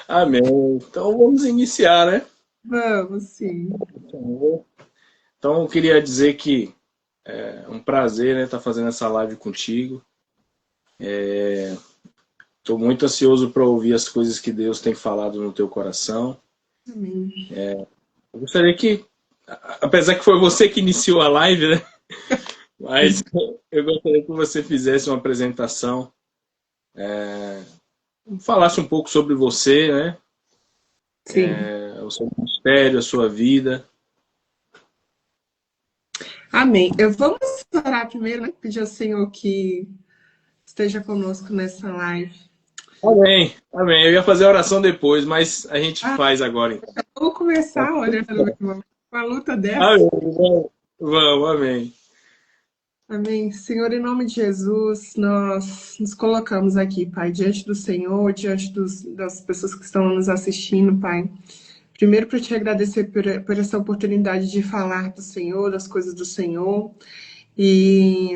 Amém. Então vamos iniciar, né? Vamos, sim. Então eu queria dizer que é um prazer, né, estar fazendo essa live contigo. Estou muito ansioso para ouvir as coisas que Deus tem falado no teu coração. Amém. Eu gostaria que, apesar que foi você que iniciou a live, né? Mas eu gostaria que você fizesse uma apresentação, falasse um pouco sobre você, né? Sim. O seu ministério, a sua vida. Amém. Vamos orar primeiro, né? Pedir ao Senhor que esteja conosco nessa live. Amém, amém. Eu ia fazer a oração depois, mas a gente Ah, faz agora, então. vamos começar olhando uma luta dessa. Amém. Vamos, amém. Amém. Senhor, em nome de Jesus, nós nos colocamos aqui, Pai, diante do Senhor, diante das pessoas que estão nos assistindo, Pai. Primeiro, para te agradecer por essa oportunidade de falar do Senhor, das coisas do Senhor. E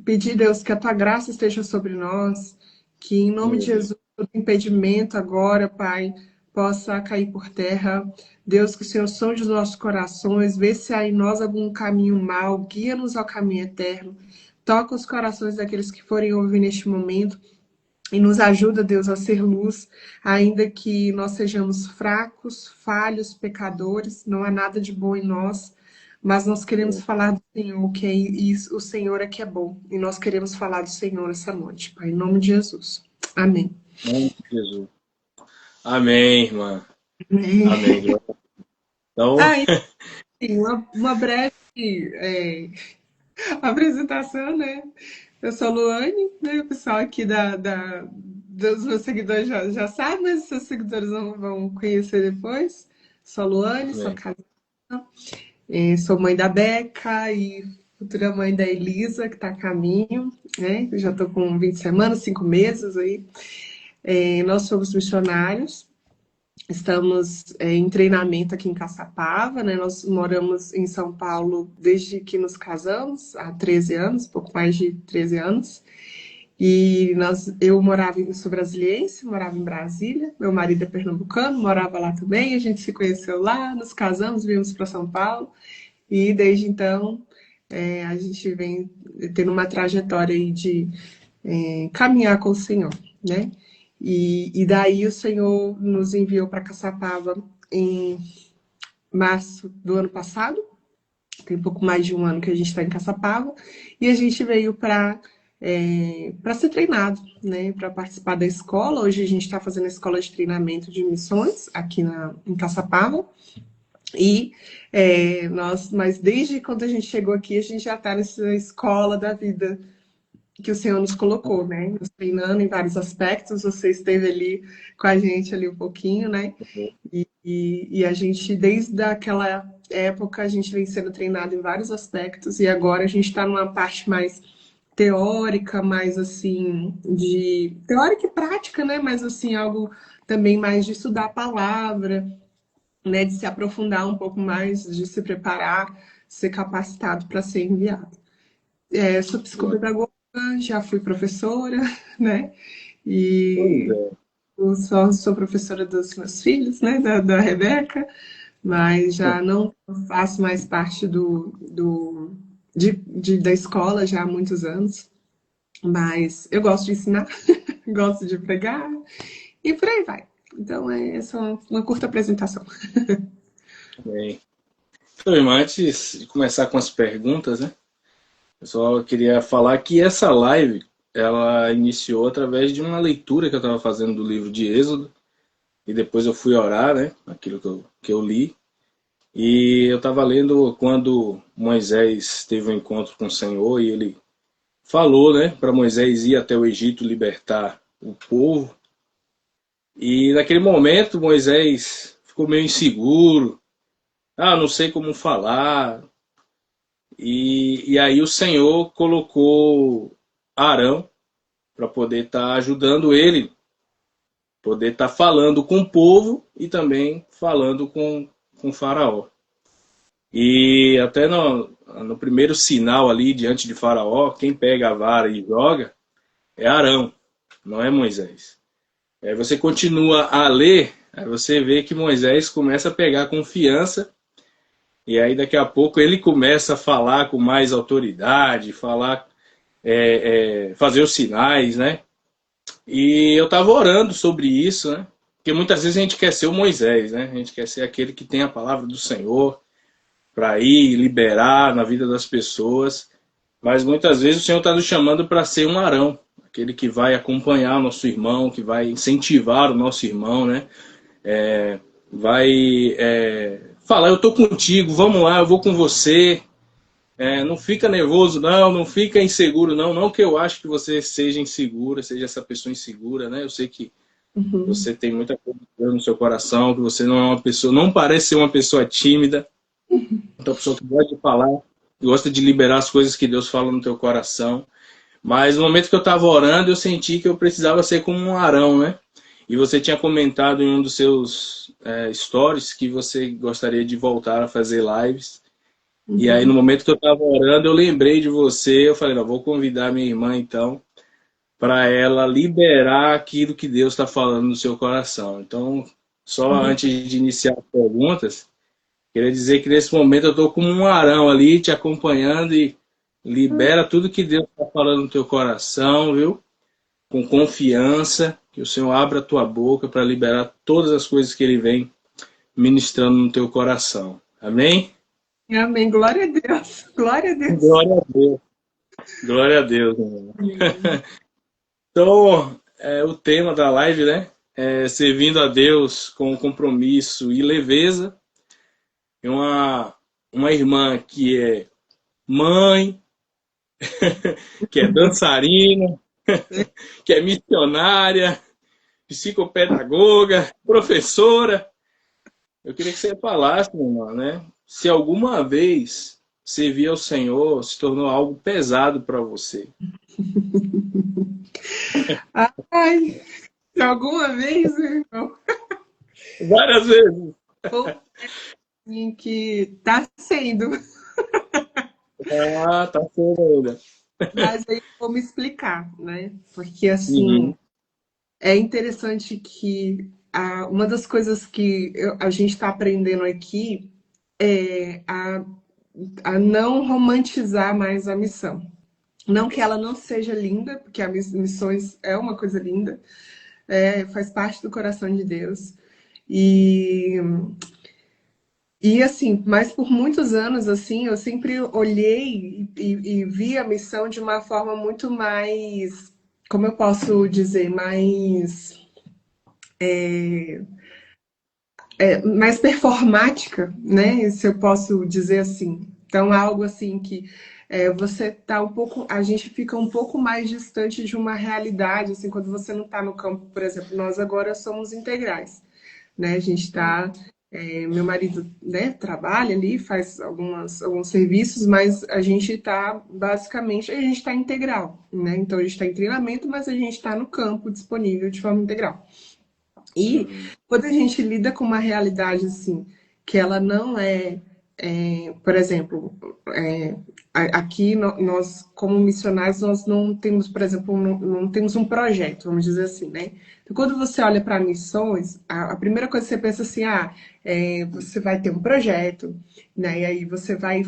pedir, Deus, que a tua graça esteja sobre nós, que em nome de Meu Deus. Jesus, todo impedimento agora, Pai, possa cair por terra. Deus, que o Senhor sonde os nossos corações, vê se há em nós algum caminho mau, guia-nos ao caminho eterno. Toca os corações daqueles que forem ouvir neste momento e nos ajuda, Deus, a ser luz, ainda que nós sejamos fracos, falhos, pecadores, não há nada de bom em nós, mas nós queremos falar do Senhor, que é isso, o Senhor é que é bom, e nós queremos falar do Senhor essa noite, Pai, em nome de Jesus. Amém. Em nome de Jesus. Amém, irmã. Amém. Amém. Então, Ah, enfim, uma breve é, apresentação, né? Eu sou Luane, né? O pessoal aqui dos meus seguidores já sabe, mas os seus seguidores vão conhecer depois. Sou Luane, sou amém. casada, sou mãe da Beca e futura mãe da Elisa, que está a caminho, né? Eu já estou com 20 semanas, 5 meses aí. Nós somos missionários, estamos em treinamento aqui em Caçapava, né? Nós moramos em São Paulo desde que nos casamos, há 13 anos, pouco mais de 13 anos. Eu morava em sou brasiliense, morava em Brasília. Meu marido é pernambucano, morava lá também. A gente se conheceu lá, nos casamos, viemos para São Paulo e desde então a gente vem tendo uma trajetória aí de caminhar com o Senhor, né? E daí o Senhor nos enviou para Caçapava em março do ano passado. Tem pouco mais de um ano que a gente está em Caçapava e a gente veio para ser treinado, né, para participar da escola. Hoje a gente está fazendo a escola de treinamento de missões aqui em Caçapava. Mas desde quando a gente chegou aqui, a gente já está nessa escola da vida que o Senhor nos colocou, né? Nos treinando em vários aspectos. Você esteve ali com a gente ali um pouquinho, né? E a gente, desde aquela época, a gente vem sendo treinado em vários aspectos e agora a gente está numa parte mais teórica, mais assim, de teórica e prática, né? Mas assim, algo também mais de estudar a palavra, né? De se aprofundar um pouco mais, de se preparar, ser capacitado para ser enviado. Sou psicopedagoga, já fui professora, né? Pois E é. eu sou professora dos meus filhos, né? Da Rebeca, mas já não faço mais parte da escola já há muitos anos. Mas eu gosto de ensinar, gosto de pregar e por aí vai. Então, essa é uma curta apresentação. Amém. Então, irmã, antes de começar com as perguntas, né? Eu só queria falar que essa live, ela iniciou através de uma leitura que eu estava fazendo do livro de Êxodo. E depois eu fui orar, né? Aquilo que eu li. E eu estava lendo quando Moisés teve um encontro com o Senhor e ele falou, né, para Moisés ir até o Egito libertar o povo. E naquele momento Moisés ficou meio inseguro. Ah, não sei como falar. E aí o Senhor colocou Arão para poder estar ajudando ele, poder estar falando com o povo e também falando com Faraó. E até no primeiro sinal ali diante de Faraó, quem pega a vara e joga é Arão, não é Moisés. Aí você continua a ler, aí você vê que Moisés começa a pegar confiança, e aí daqui a pouco ele começa a falar com mais autoridade, falar, fazer os sinais, né? E eu estava orando sobre isso, né? Porque muitas vezes a gente quer ser o Moisés, né? A gente quer ser aquele que tem a palavra do Senhor para ir liberar na vida das pessoas. Mas muitas vezes o Senhor está nos chamando para ser um Arão, aquele que vai acompanhar o nosso irmão, que vai incentivar o nosso irmão, né? Vai falar, eu estou contigo, vamos lá, eu vou com você. Não fica nervoso, não, não fica inseguro, não. Não que eu acho que você seja insegura, seja essa pessoa insegura, né? Eu sei que Uhum. você tem muita coisa no seu coração, que você não é uma pessoa, não parece ser uma pessoa tímida, então uma pessoa que gosta de falar, gosta de liberar as coisas que Deus fala no teu coração. Mas no momento que eu estava orando, eu senti que eu precisava ser como um Arão, né? E você tinha comentado em um dos seus stories que você gostaria de voltar a fazer lives. E aí, no Uhum. momento que eu estava orando, eu lembrei de você. Eu falei, não, vou convidar minha irmã, então, para ela liberar aquilo que Deus está falando no seu coração. Então, só Uhum. antes de iniciar as perguntas, queria dizer que nesse momento eu estou como um Arão ali, te acompanhando e libera tudo que Deus está falando no teu coração, viu? Com confiança, que o Senhor abra a tua boca para liberar todas as coisas que Ele vem ministrando no teu coração. Amém? Amém. Glória a Deus. Glória a Deus. Glória a Deus. Glória a Deus, irmão. Então, o tema da live, né? É servindo a Deus com compromisso e leveza. É uma irmã que é mãe, que é dançarina, que é missionária, psicopedagoga, professora. Eu queria que você falasse, meu irmão, né? Se alguma vez servir ao Senhor se tornou algo pesado para você. Ai, se alguma vez, meu irmão, Várias vezes. foi assim que tá sendo. Ah, tá sendo ainda. Mas aí eu vou me explicar, né? Porque assim, Uhum. é interessante que uma das coisas que a gente está aprendendo aqui é a não romantizar mais a missão. Não que ela não seja linda, porque a missões é uma coisa linda, faz parte do coração de Deus. E, e assim, mas por muitos anos, assim, eu sempre olhei e vi a missão de uma forma muito mais, como eu posso dizer, mais performática, né? Se eu posso dizer assim. Então, algo assim que você tá um pouco, a gente fica um pouco mais distante de uma realidade, assim, quando você não está no campo, por exemplo, nós agora somos integrais, né? A gente está, meu marido, né, trabalha ali, faz alguns serviços, mas a gente está basicamente, a gente está integral, né? Então a gente está em treinamento, mas a gente está no campo disponível de forma integral. E Uhum. quando a gente lida com uma realidade assim, que ela não por exemplo, aqui nós, como missionários, nós não temos, por exemplo, não temos um projeto, vamos dizer assim, né? Então, quando você olha para missões, a primeira coisa que você pensa assim, você vai ter um projeto, né? E aí você vai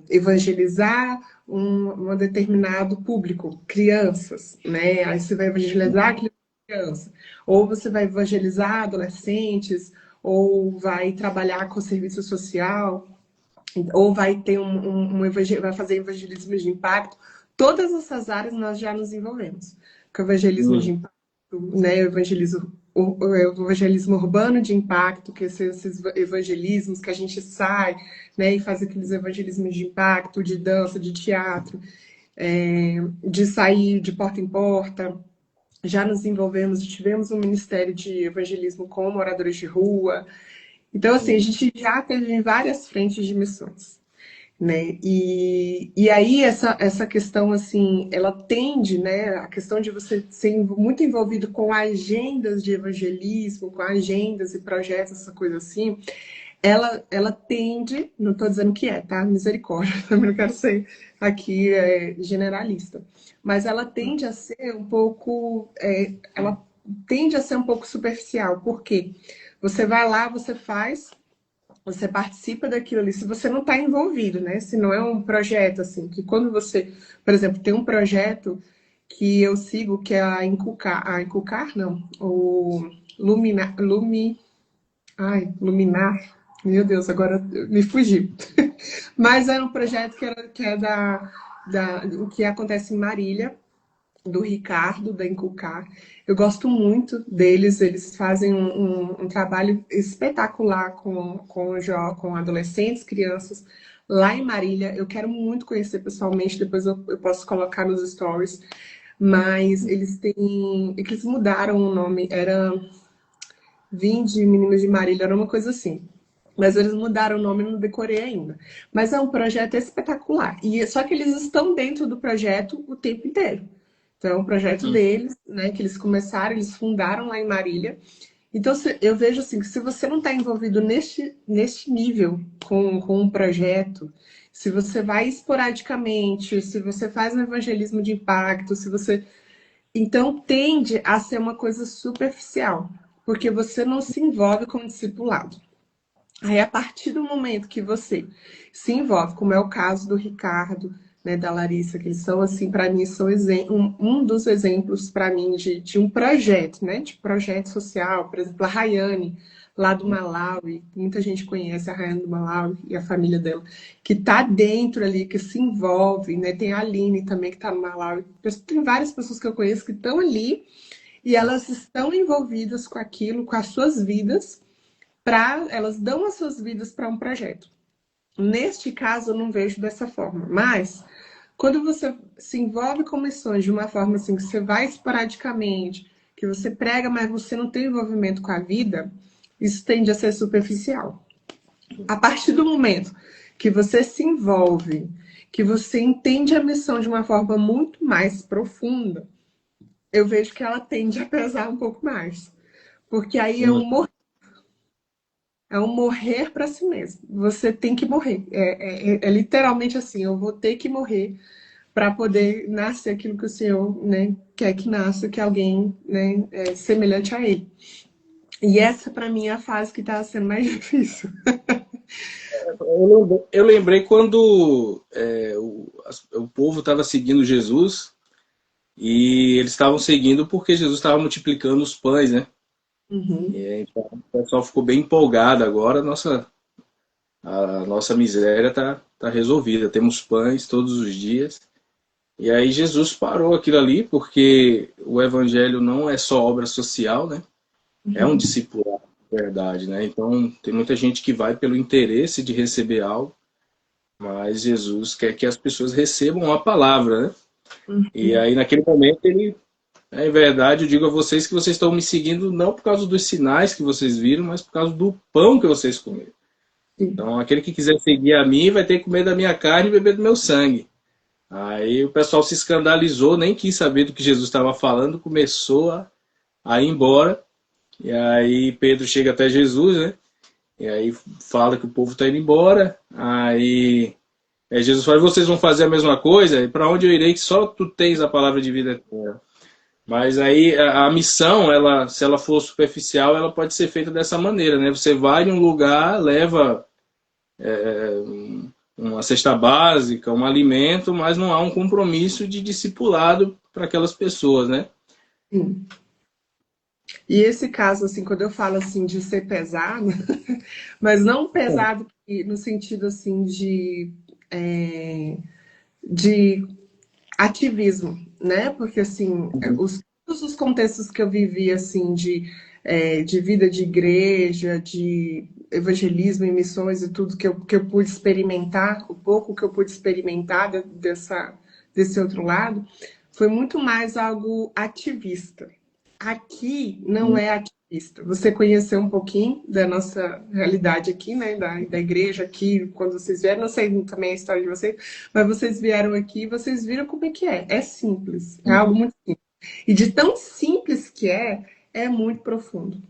evangelizar um determinado público, crianças, né? Aí você vai evangelizar aquele criança. Ou você vai evangelizar adolescentes, ou vai trabalhar com serviço social, ou vai ter vai fazer evangelismo de impacto. Todas essas áreas nós já nos envolvemos. Com o evangelismo de Uhum. impacto, né? O evangelismo urbano de impacto, que são esses evangelismos que a gente sai, né, e faz aqueles evangelismos de impacto, de dança, de teatro, de sair de porta em porta, já nos envolvemos, tivemos um ministério de evangelismo com moradores de rua. Então, assim, a Uhum. gente já teve em várias frentes de missões, né? E aí essa questão, assim, ela tende, né? A questão de você ser muito envolvido com agendas de evangelismo, com agendas e projetos, essa coisa assim, ela tende, não estou dizendo que é, tá? Misericórdia, também não quero ser aqui generalista, mas ela tende a ser um pouco, ela tende a ser um pouco superficial, porque você vai lá, você faz, você participa daquilo ali, se você não está envolvido, né? Se não é um projeto assim, que quando você, por exemplo, tem um projeto que eu sigo, que é a Inculcar não, o Luminar, meu Deus, agora me fugi. Mas era um projeto que é o que acontece em Marília, do Ricardo, da Inculcar. Eu gosto muito deles, eles fazem um trabalho espetacular com adolescentes, crianças, lá em Marília. Eu quero muito conhecer pessoalmente, depois eu posso colocar nos stories. Mas eles mudaram o nome, era Vinde, Meninos de Marília, era uma coisa assim. Mas eles mudaram o nome e não decorei ainda. Mas é um projeto espetacular. Só que eles estão dentro do projeto o tempo inteiro. Então, é um projeto deles, né? Que eles começaram, eles fundaram lá em Marília. Então, eu vejo assim, que se você não está envolvido neste nível com um projeto, se você vai esporadicamente, se você faz um evangelismo de impacto, se você então, tende a ser uma coisa superficial, porque você não se envolve com o discipulado. Aí, a partir do momento que você se envolve, como é o caso do Ricardo, né, da Larissa, que eles são, assim, para mim, são um dos exemplos, para mim, de um projeto, né, de projeto social. Por exemplo, a Rayane, lá do Malawi, muita gente conhece a Rayane do Malawi e a família dela, que está dentro ali, que se envolve, né, tem a Aline também, que está no Malawi. Tem várias pessoas que eu conheço que estão ali e elas estão envolvidas com aquilo, com as suas vidas, elas dão as suas vidas para um projeto. Neste caso, eu não vejo dessa forma, mas quando você se envolve com missões de uma forma assim, que você vai esporadicamente, que você prega, mas você não tem envolvimento com a vida, isso tende a ser superficial. A partir do momento que você se envolve, que você entende a missão de uma forma muito mais profunda, eu vejo que ela tende a pesar um pouco mais. Porque aí é um morrer para si mesmo. Você tem que morrer. É literalmente assim, eu vou ter que morrer para poder nascer aquilo que o Senhor, né, quer que nasça, que alguém, né, semelhante a Ele. E essa, para mim, é a fase que está sendo mais difícil. Eu lembrei quando o povo estava seguindo Jesus e eles estavam seguindo porque Jesus estava multiplicando os pães, né? Uhum. Então, o pessoal ficou bem empolgado agora. A nossa miséria tá resolvida. Temos pães todos os dias. E aí Jesus parou aquilo ali porque o evangelho não é só obra social, né? É um discipulado, de verdade, né? Então, tem muita gente que vai pelo interesse de receber algo, mas Jesus quer que as pessoas recebam a palavra, né? E aí, naquele momento, em verdade, eu digo a vocês que vocês estão me seguindo não por causa dos sinais que vocês viram, mas por causa do pão que vocês comeram. Então, aquele que quiser seguir a mim vai ter que comer da minha carne e beber do meu sangue. Aí o pessoal se escandalizou, nem quis saber do que Jesus estava falando, começou a ir embora. E aí Pedro chega até Jesus, né? E aí fala que o povo está indo embora. Aí Jesus fala: vocês vão fazer a mesma coisa? E para onde eu irei que só tu tens a palavra de vida eterna? Mas aí a missão, se ela for superficial, ela pode ser feita dessa maneira, né? Você vai em um lugar, leva uma cesta básica, um alimento, mas não há um compromisso de discipulado para aquelas pessoas, né? Sim. E esse caso, assim, quando eu falo assim de ser pesado, mas não pesado no sentido assim de ativismo, né? Porque assim, todos os contextos que eu vivi assim de vida de igreja, de evangelismo e missões e tudo que eu pude experimentar, o pouco que eu pude experimentar desse outro lado, foi muito mais algo ativista. Aqui não é ativista. Você conheceu um pouquinho da nossa realidade aqui, né? Da igreja aqui, quando vocês vieram, não sei também a história de vocês, mas vocês vieram aqui e vocês viram como é que é. É simples, é algo muito simples. E de tão simples que é é muito profundo.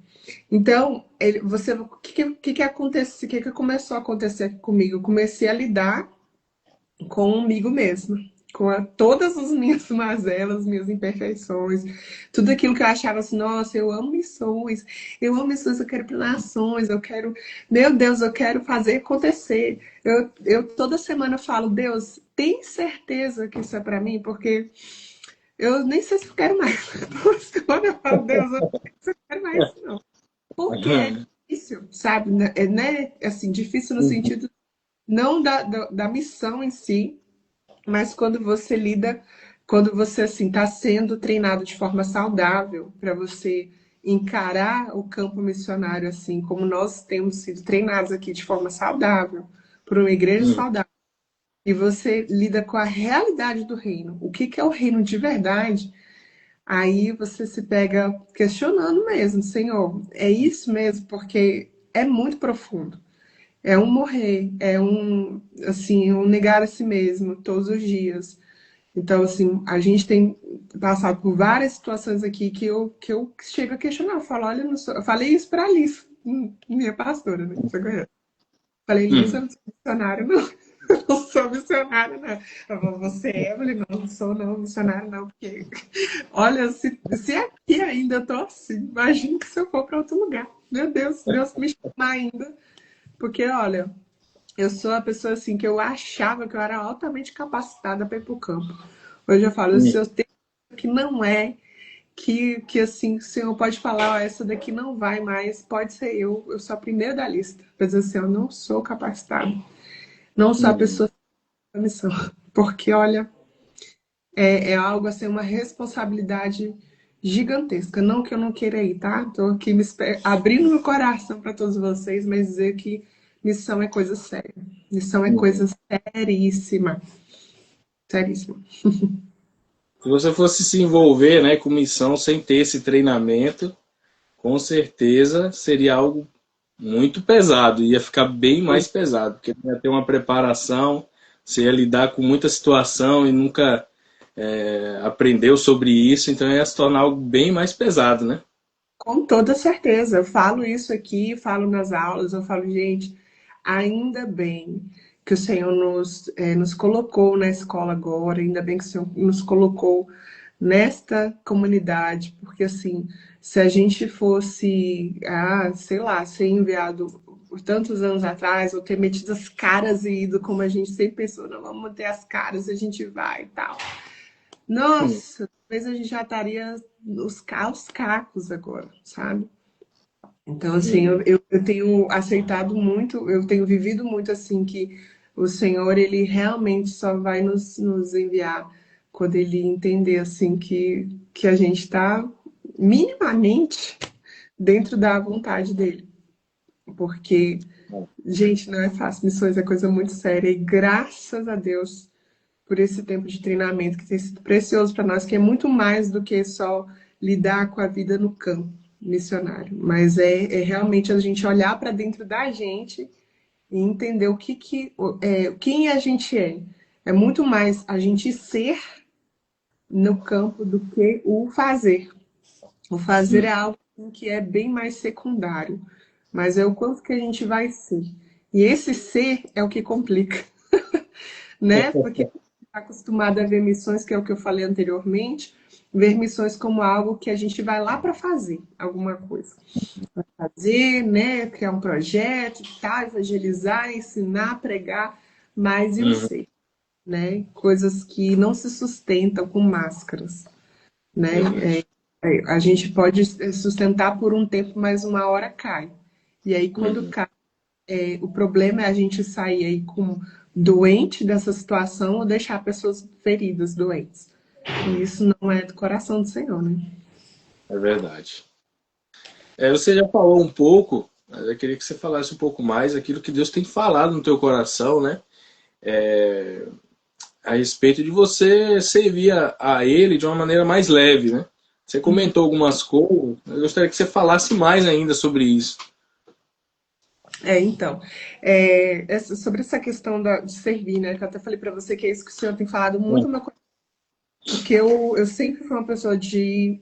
Então, o que acontece, o que começou a acontecer aqui comigo? Eu comecei a lidar comigo mesma, todas as minhas mazelas, minhas imperfeições, tudo aquilo que eu achava assim, nossa, eu amo missões, eu quero ir para nações, eu quero, meu Deus, eu quero fazer acontecer. Eu toda semana falo, Deus, tem certeza que isso é para mim? Porque eu nem sei se eu quero mais. Toda semana eu falo, Deus, eu não sei se eu quero mais isso, não. Porque é difícil, sabe? Né? Assim, difícil no sentido não da missão em si, mas quando você assim está sendo treinado de forma saudável para você encarar o campo missionário assim, como nós temos sido treinados aqui de forma saudável, por uma igreja saudável, e você lida com a realidade do reino, o que é o reino de verdade, aí você se pega questionando mesmo, Senhor, é isso mesmo? Porque é muito profundo. É um morrer, é um, assim, um negar a si mesmo todos os dias. Então, assim, a gente tem passado por várias situações aqui que eu chego a questionar. Eu falo, olha, eu falei isso para a Liz, minha pastora, né? Você conhece? Falei, Liz, eu não sou missionária, não. Eu não sou missionária, não. Eu falo, você é? Eu falei, não sou não, missionária não, porque, olha, se aqui ainda eu tô assim, imagina que se eu for para outro lugar. Meu Deus, Deus me chamar ainda. Porque, olha, eu sou a pessoa assim que eu achava que eu era altamente capacitada para ir para o campo. Hoje eu falo, se eu tenho que não é, que assim, o senhor pode falar, ó, essa daqui não vai mais, pode ser eu sou a primeira da lista. Mas assim, eu não sou capacitada, não sou a pessoa da missão. Porque, olha, é algo assim, uma responsabilidade gigantesca. Não que eu não queira ir, tá? Estou aqui abrindo meu coração para todos vocês, mas dizer que missão é coisa séria. Missão é coisa seríssima. Seríssima. Se você fosse se envolver, né, com missão sem ter esse treinamento, com certeza seria algo muito pesado, ia ficar bem mais pesado, porque ia ter uma preparação, você ia lidar com muita situação e nunca aprendeu sobre isso, então ia se tornar algo bem mais pesado, né? Com toda certeza. Eu falo isso aqui, falo nas aulas, eu falo, gente, ainda bem que o Senhor nos colocou na escola agora, ainda bem que o Senhor nos colocou nesta comunidade, porque assim, se a gente fosse, sei lá, ser enviado por tantos anos atrás, ou ter metido as caras e ido como a gente sempre pensou, não, vamos manter as caras, a gente vai e tal. Nossa, talvez a gente já estaria aos cacos agora, sabe? Então, assim, eu tenho aceitado muito, eu tenho vivido muito assim que o Senhor, ele realmente só vai nos enviar quando ele entender assim que a gente está minimamente dentro da vontade dele. Porque, gente, não é fácil, missões é coisa muito séria e graças a Deus por esse tempo de treinamento que tem sido precioso para nós, que é muito mais do que só lidar com a vida no campo missionário, mas é realmente a gente olhar para dentro da gente e entender quem a gente é. É muito mais a gente ser no campo do que o fazer. O fazer é algo que é bem mais secundário, mas é o quanto que a gente vai ser. E esse ser é o que complica, né? Porque está acostumado a ver missões, que é o que eu falei anteriormente, ver missões como algo que a gente vai lá para fazer alguma coisa. Fazer, né? Criar um projeto, tá? Evangelizar, ensinar, pregar, mas e o ser, né? Coisas que não se sustentam com máscaras, né? A gente pode sustentar por um tempo, mas uma hora cai. E aí, quando cai, o problema é a gente sair aí com doente dessa situação ou deixar pessoas feridas, doentes. E isso não é do coração do Senhor, né? É verdade. Você já falou um pouco, mas eu queria que você falasse um pouco mais aquilo que Deus tem falado no teu coração, né? A respeito de você servir a Ele de uma maneira mais leve, né? Você comentou algumas coisas, eu gostaria que você falasse mais ainda sobre isso. Então, sobre essa questão de servir, né? Que eu até falei para você que é isso que o Senhor tem falado muito no meu coração. porque eu sempre fui uma pessoa de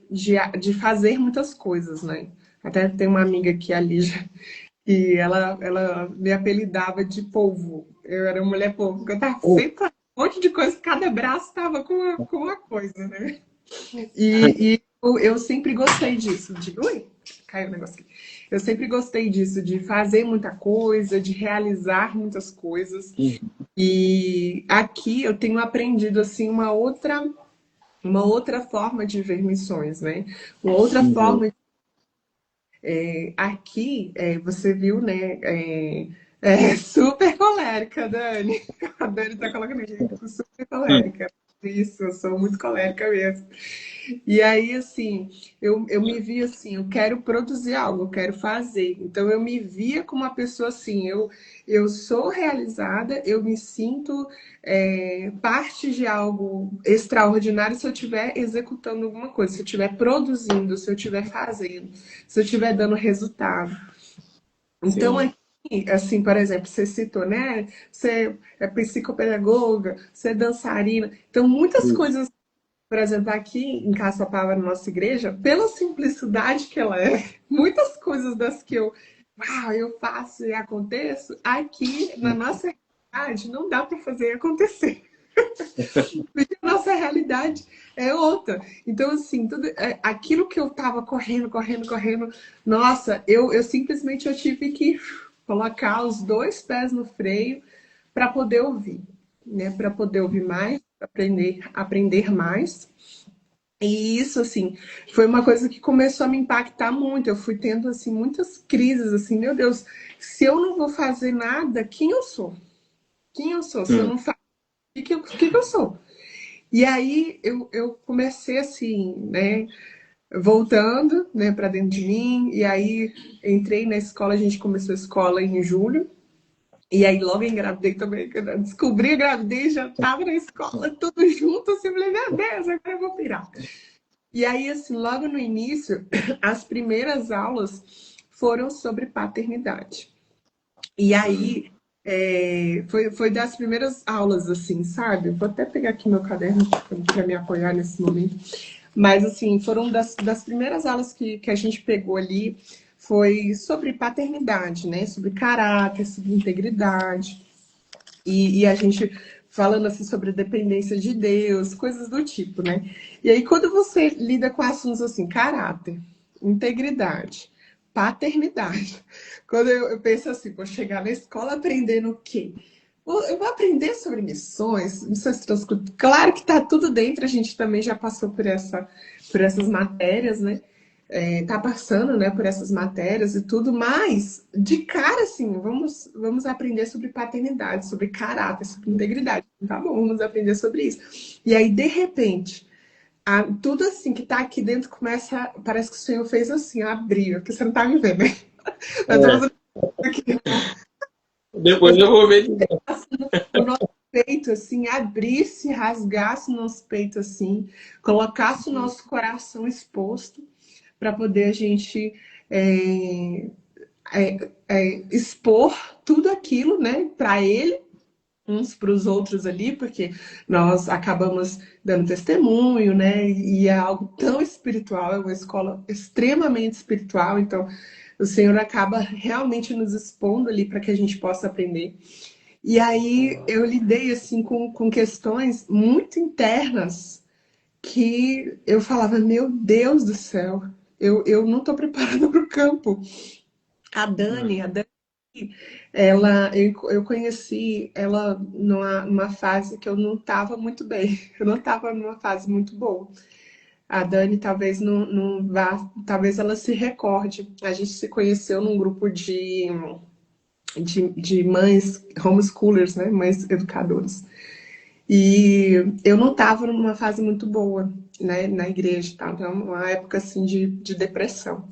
fazer muitas coisas, né? Até tem uma amiga aqui, a Lígia, e ela me apelidava de polvo. Eu era mulher polvo, porque eu tava Oh, sempre fazendo um monte de coisa, cada braço tava com uma coisa, né? E eu sempre gostei disso, ui, caiu o negócio aqui. Eu sempre gostei disso, de fazer muita coisa, de realizar muitas coisas. E aqui eu tenho aprendido assim uma outra forma de ver missões, né? Uma outra uhum. forma. Aqui, você viu, né? Super colérica, Dani. A Dani tá colocando aqui, super colérica. Isso, eu sou muito colérica mesmo. E aí, assim, eu me vi assim, eu quero produzir algo, eu quero fazer. Então, eu me via como uma pessoa assim, eu sou realizada, eu me sinto parte de algo extraordinário se eu estiver executando alguma coisa, se eu estiver produzindo, se eu estiver fazendo, se eu estiver dando resultado. Então, Sim. aqui, assim, por exemplo, você citou, né? Você é psicopedagoga, você é dançarina. Então, muitas coisas, por exemplo, aqui em Caçapava, na nossa igreja, pela simplicidade que ela é, muitas coisas das que eu faço e aconteço, aqui na nossa realidade não dá para fazer acontecer. Porque a nossa realidade é outra. Então, assim, aquilo que eu tava correndo, correndo, correndo, nossa, eu simplesmente eu tive que colocar os dois pés no freio para poder ouvir, né? Para poder ouvir mais, aprender mais. E isso, assim, foi uma coisa que começou a me impactar muito. Eu fui tendo, assim, muitas crises, assim, meu Deus, se eu não vou fazer nada, quem eu sou? Quem eu sou? Se eu Hum. não faço, o que eu sou? E aí eu comecei assim, né, voltando, né, para dentro de mim. E aí entrei na escola, a gente começou a escola em julho. E aí logo engravidei também, quando eu descobri a gravidez, já estava na escola, tudo junto, assim, falei, meu Deus, agora eu vou pirar. E aí, assim, logo no início, as primeiras aulas foram sobre paternidade. E Hum. aí, foi das primeiras aulas, assim, sabe? Vou até pegar aqui meu caderno para me apoiar nesse momento. Mas, assim, foram das primeiras aulas que a gente pegou ali, foi sobre paternidade, né? Sobre caráter, sobre integridade. E a gente falando, assim, sobre dependência de Deus, coisas do tipo, né? E aí, quando você lida com assuntos assim, caráter, integridade, paternidade, quando eu penso assim, vou chegar na escola aprendendo o quê? Eu vou aprender sobre missões transculturais. Claro que está tudo dentro, a gente também já passou por essas matérias, né? Tá passando, né, por essas matérias e tudo, mas de cara, assim, vamos aprender sobre paternidade, sobre caráter, sobre integridade. Tá bom, vamos aprender sobre isso. E aí, de repente, tudo assim que tá aqui dentro começa, parece que o Senhor fez assim, abriu, porque você não tá me vendo, né? Eu tô É. fazendo aqui. Depois eu vou ver de novo. O nosso peito, assim, abrisse, rasgasse o nosso peito, assim, colocasse o nosso coração exposto para poder a gente é, expor tudo aquilo, né, para ele, uns para os outros ali, porque nós acabamos dando testemunho, né, e é algo tão espiritual, é uma escola extremamente espiritual, então o Senhor acaba realmente nos expondo ali para que a gente possa aprender. E aí eu lidei assim com questões muito internas que eu falava, meu Deus do céu, eu não estou preparada para o campo. A Dani, eu conheci ela numa fase que eu não estava muito bem, eu não estava numa fase muito boa. A Dani talvez não vá, talvez ela se recorde. A gente se conheceu num grupo de mães homeschoolers, né? Mães educadoras. E eu não estava numa fase muito boa, né? Na igreja, tá? Então, uma época assim de depressão.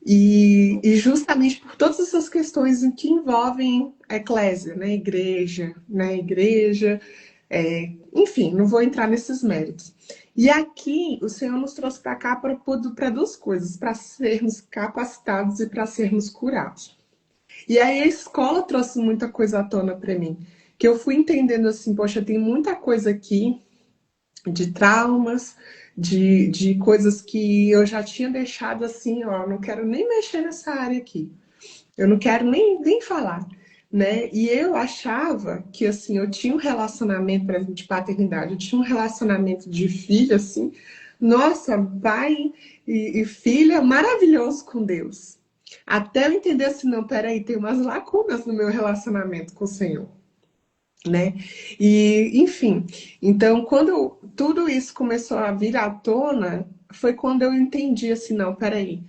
E justamente por todas essas questões que envolvem a eclésia, né? Igreja, né? Igreja, enfim, não vou entrar nesses méritos. E aqui o Senhor nos trouxe para cá para duas coisas, para sermos capacitados e para sermos curados. E aí a escola trouxe muita coisa à tona para mim, que eu fui entendendo assim, poxa, tem muita coisa aqui de traumas, de coisas que eu já tinha deixado assim, ó, não quero nem mexer nessa área aqui. Eu não quero nem falar, né? E eu achava que, assim, eu tinha um relacionamento, por exemplo, de paternidade, eu tinha um relacionamento de filha, assim, nossa, pai e filha maravilhoso com Deus. Até eu entender assim, não, peraí, tem umas lacunas no meu relacionamento com o Senhor, né? E, enfim, então, quando tudo isso começou a vir à tona, foi quando eu entendi assim, não, peraí,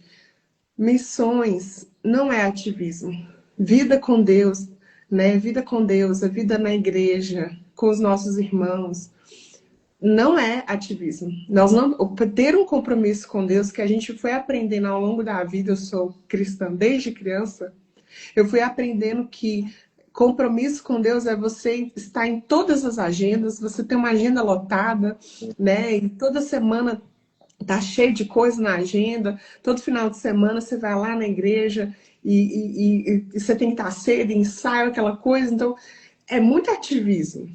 missões não é ativismo. Vida com Deus, né? Vida com Deus, a vida na igreja, com os nossos irmãos, não é ativismo. Nós não ter um compromisso com Deus que a gente foi aprendendo ao longo da vida. Eu sou cristã desde criança. Eu fui aprendendo que compromisso com Deus é você estar em todas as agendas, você ter uma agenda lotada, né? E toda semana tá cheio de coisa na agenda, todo final de semana você vai lá na igreja e você tem que estar cedo, ensaio, aquela coisa, então é muito ativismo,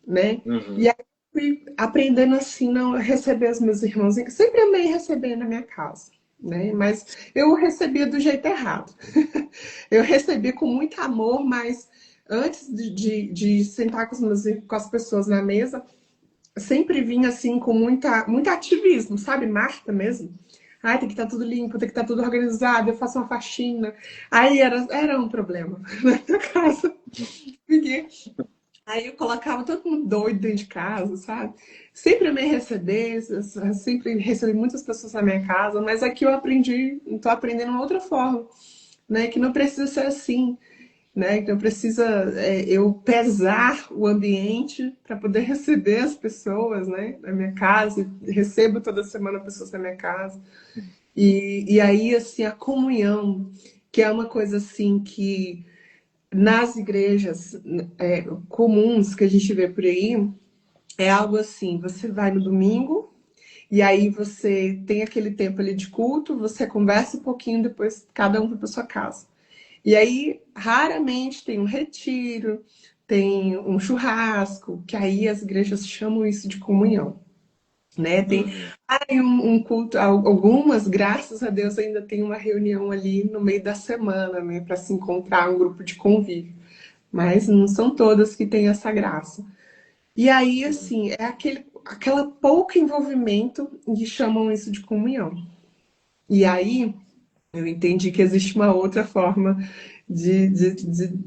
né? Uhum. E aí eu fui aprendendo assim, não receber os meus irmãos, eu sempre amei receber na minha casa, né? Mas eu recebia do jeito errado. Eu recebi com muito amor, mas antes de sentar com as pessoas na mesa, sempre vinha assim com muito ativismo, sabe? Marta mesmo. Ai, tem que estar tudo limpo, tem que estar tudo organizado, eu faço uma faxina. Aí era um problema na minha casa. Porque aí eu colocava todo mundo doido dentro de casa, sabe? Sempre amei receber, sempre recebi muitas pessoas na minha casa, mas aqui eu aprendi, estou aprendendo uma outra forma, né? Que não precisa ser assim, né? Então precisa eu pesar o ambiente para poder receber as pessoas, né? Na minha casa, recebo toda semana pessoas na minha casa. E aí, assim, a comunhão, que é uma coisa assim que nas igrejas comuns que a gente vê por aí, é algo assim, você vai no domingo, e aí você tem aquele tempo ali de culto, você conversa um pouquinho, depois cada um vai para sua casa. E aí, raramente tem um retiro, tem um churrasco, que aí as igrejas chamam isso de comunhão, né? Tem Uhum. um culto, algumas, graças a Deus, ainda tem uma reunião ali no meio da semana, né, para se encontrar um grupo de convívio. Mas não são todas que têm essa graça. E aí, assim, é aquela pouco envolvimento e chamam isso de comunhão. E aí, eu entendi que existe uma outra forma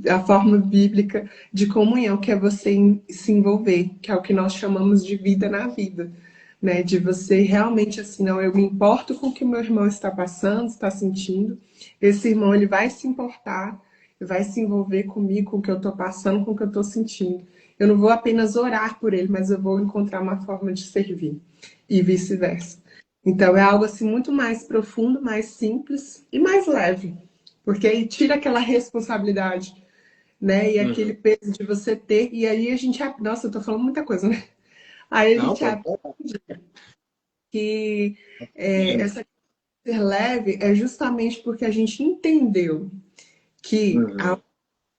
a forma bíblica de comunhão, que é você se envolver, que é o que nós chamamos de vida na vida, né? De você realmente assim, não, eu me importo com o que o meu irmão está passando, está sentindo. Esse irmão ele vai se importar, vai se envolver comigo, com o que eu estou passando, com o que eu estou sentindo. Eu não vou apenas orar por ele, mas eu vou encontrar uma forma de servir e vice-versa. Então é algo assim muito mais profundo, mais simples e mais leve, porque aí tira aquela responsabilidade, né? E aquele Uhum. peso de você ter. E aí a gente, nossa, eu tô falando muita coisa, né? Aí a Não, gente pode aprende falar. que essa ser leve é justamente porque a gente entendeu que Uhum. o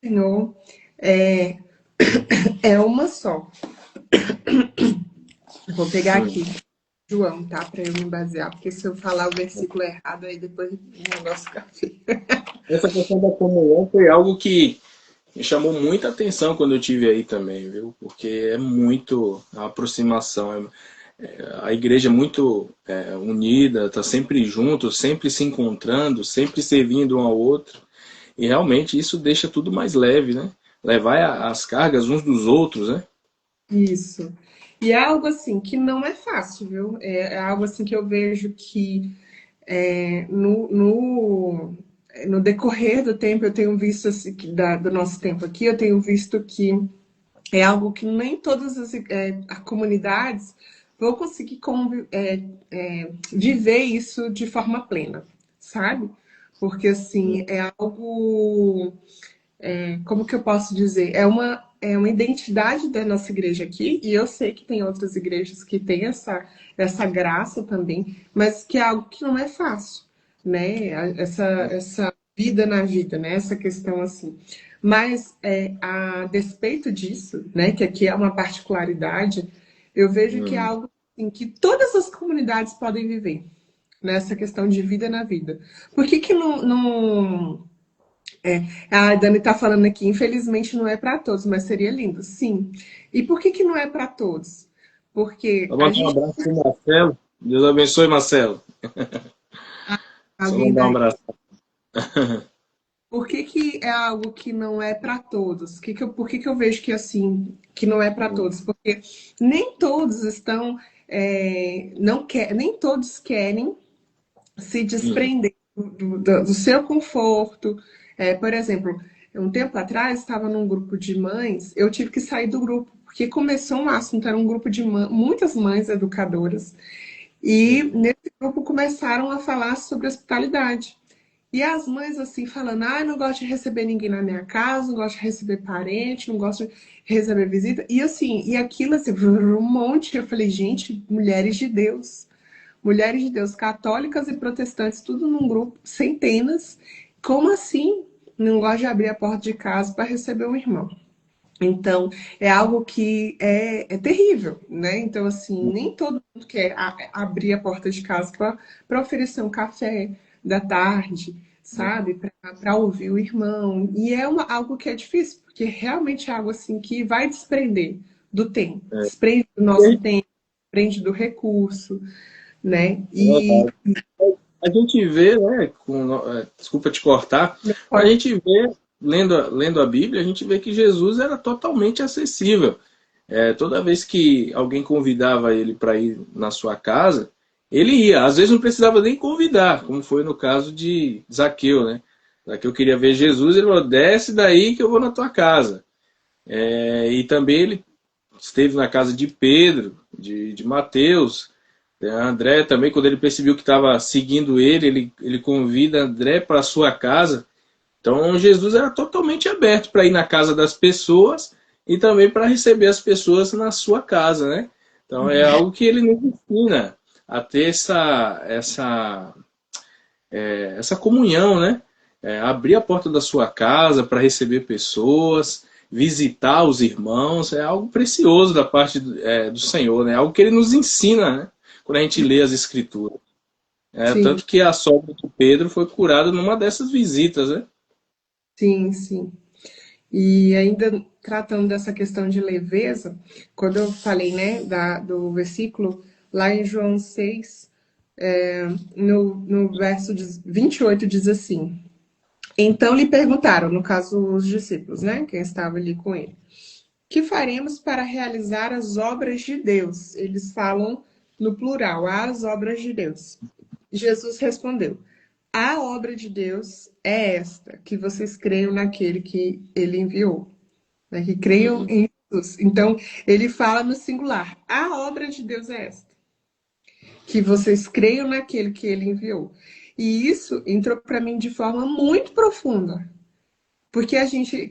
Senhor é, é uma só. Vou pegar Uhum. aqui, João, tá? Para eu me basear, porque se eu falar o versículo errado, aí depois o negócio fica feio. Essa questão da comunhão foi algo que me chamou muita atenção quando eu tive aí também, viu? Porque é muito a aproximação, a igreja é muito unida, está sempre junto, sempre se encontrando, sempre servindo um ao outro. E realmente isso deixa tudo mais leve, né? Levar as cargas uns dos outros, né? Isso. E é algo assim que não é fácil, viu? É algo assim que eu vejo que no decorrer do tempo eu tenho visto assim, do nosso tempo aqui, eu tenho visto que é algo que nem todas as comunidades vão conseguir viver isso de forma plena, sabe? Porque assim, é algo como que eu posso dizer? É uma identidade da nossa igreja aqui, e eu sei que tem outras igrejas que têm essa graça também, mas que é algo que não é fácil, né? Essa vida na vida, né? Essa questão assim. Mas a despeito disso, né? Que aqui é uma particularidade, eu vejo que é Uhum. algo em que todas as comunidades podem viver nessa questão de vida na vida. Por que que a Dani está falando aqui, infelizmente não é para todos, mas seria lindo, sim. E por que que não é para todos? Porque Vou a mandar um gente. abraço pro Marcelo. Deus abençoe, Marcelo. Só Alguém mandar um daí. abraço. Por que que é algo que não é para todos? Por que que eu vejo que assim, que não é para todos? Porque nem todos estão, não quer, nem todos querem se Hum, desprender do seu conforto. Por exemplo, um tempo atrás, estava num grupo de mães, eu tive que sair do grupo, porque começou um assunto, era um grupo de muitas mães educadoras, e uhum. nesse grupo começaram a falar sobre hospitalidade. E as mães assim falando, ah, não gosto de receber ninguém na minha casa, não gosto de receber parente, não gosto de receber visita. E assim, e aquilo assim, um monte. Eu falei, gente, mulheres de Deus, católicas e protestantes, tudo num grupo, centenas. Como assim? Não gosto de abrir a porta de casa para receber um irmão. Então, é algo que é terrível, né? Então, assim, nem todo mundo quer abrir a porta de casa para oferecer um café da tarde, sabe? Para ouvir o irmão. E é algo que é difícil, porque realmente é algo assim que vai desprender do tempo, É, desprende do nosso tempo, desprende do recurso, né? é verdade. A gente vê, né, desculpa te cortar, mas a Pode. gente vê, lendo a Bíblia, a gente vê que Jesus era totalmente acessível. Toda vez que alguém convidava ele para ir na sua casa, ele ia. Às vezes não precisava nem convidar, como foi no caso de Zaqueu, né? Zaqueu queria ver Jesus, ele falou, desce daí que eu vou na tua casa. E também ele esteve na casa de Pedro, de Mateus, André também, quando ele percebeu que estava seguindo ele convida André para sua casa. Então Jesus era totalmente aberto para ir na casa das pessoas e também para receber as pessoas na sua casa, né? Então é algo que ele nos ensina a ter essa comunhão, né? Abrir a porta da sua casa para receber pessoas, visitar os irmãos, é algo precioso da parte do Senhor, né? Algo que ele nos ensina, né? Quando a gente lê as Escrituras. Sim, Tanto que a sogra de Pedro foi curada numa dessas visitas, né? sim, sim. E ainda tratando dessa questão de leveza, quando eu falei, né, do versículo, lá em João 6, no verso 28, diz assim: Então lhe perguntaram, no caso os discípulos, né, quem estava ali com ele, que faremos para realizar as obras de Deus? Eles falam no plural, as obras de Deus. Jesus respondeu: A obra de Deus é esta, que vocês creiam naquele que ele enviou, né, que creiam Uhum. em Jesus. Então, ele fala no singular: A obra de Deus é esta, que vocês creiam naquele que ele enviou. E isso entrou para mim de forma muito profunda, porque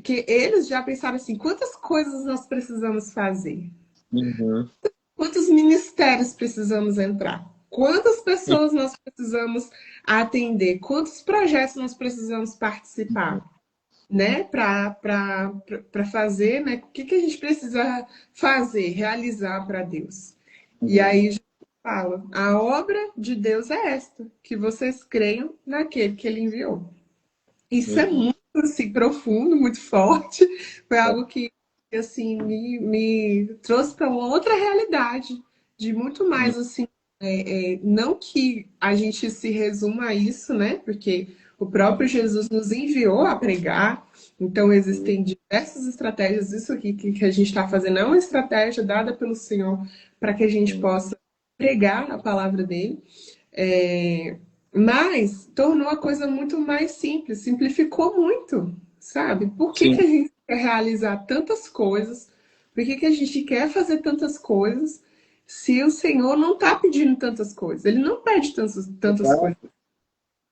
que eles já pensaram assim: quantas coisas nós precisamos fazer? Uhum. Quantos ministérios precisamos entrar? Quantas pessoas nós precisamos atender? Quantos projetos nós precisamos participar? Né? Para fazer, né? O que a gente precisa fazer, realizar para Deus? E Uhum. aí Jesus fala: a obra de Deus é esta, que vocês creiam naquele que ele enviou. Isso é Uhum. muito assim, profundo, muito forte. Foi algo que assim me trouxe para uma outra realidade, de muito mais assim. Não que a gente se resuma a isso, né? Porque o próprio Jesus nos enviou a pregar, então Uhum. existem diversas estratégias. Isso aqui que a gente está fazendo é uma estratégia dada pelo Senhor para que a gente Uhum. possa pregar a palavra dele. É, mas tornou a coisa muito mais simples, simplificou muito, sabe? Por que que Sim, a gente quer realizar tantas coisas? Por que que a gente quer fazer tantas coisas se o Senhor não está pedindo tantas coisas? Ele não pede tantas coisas.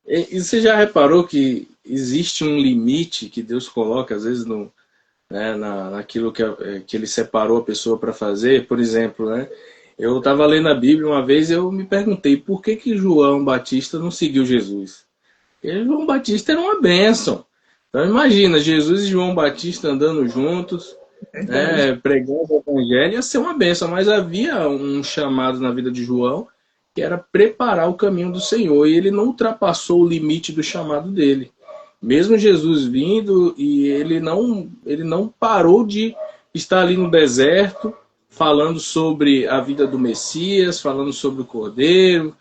e você já reparou que existe um limite que Deus coloca, às vezes, naquilo que ele separou a pessoa para fazer? Por exemplo, né? Eu estava lendo a Bíblia uma vez e eu me perguntei por que que João Batista não seguiu Jesus? Porque João Batista era uma bênção. Então imagina, Jesus e João Batista andando juntos. Verdade. Pregando o evangelho ia ser uma benção, mas havia um chamado na vida de João que era preparar o caminho do Senhor, e ele não ultrapassou o limite do chamado dele. Mesmo Jesus vindo, e ele não parou de estar ali no deserto, falando sobre a vida do Messias, falando sobre o Cordeiro.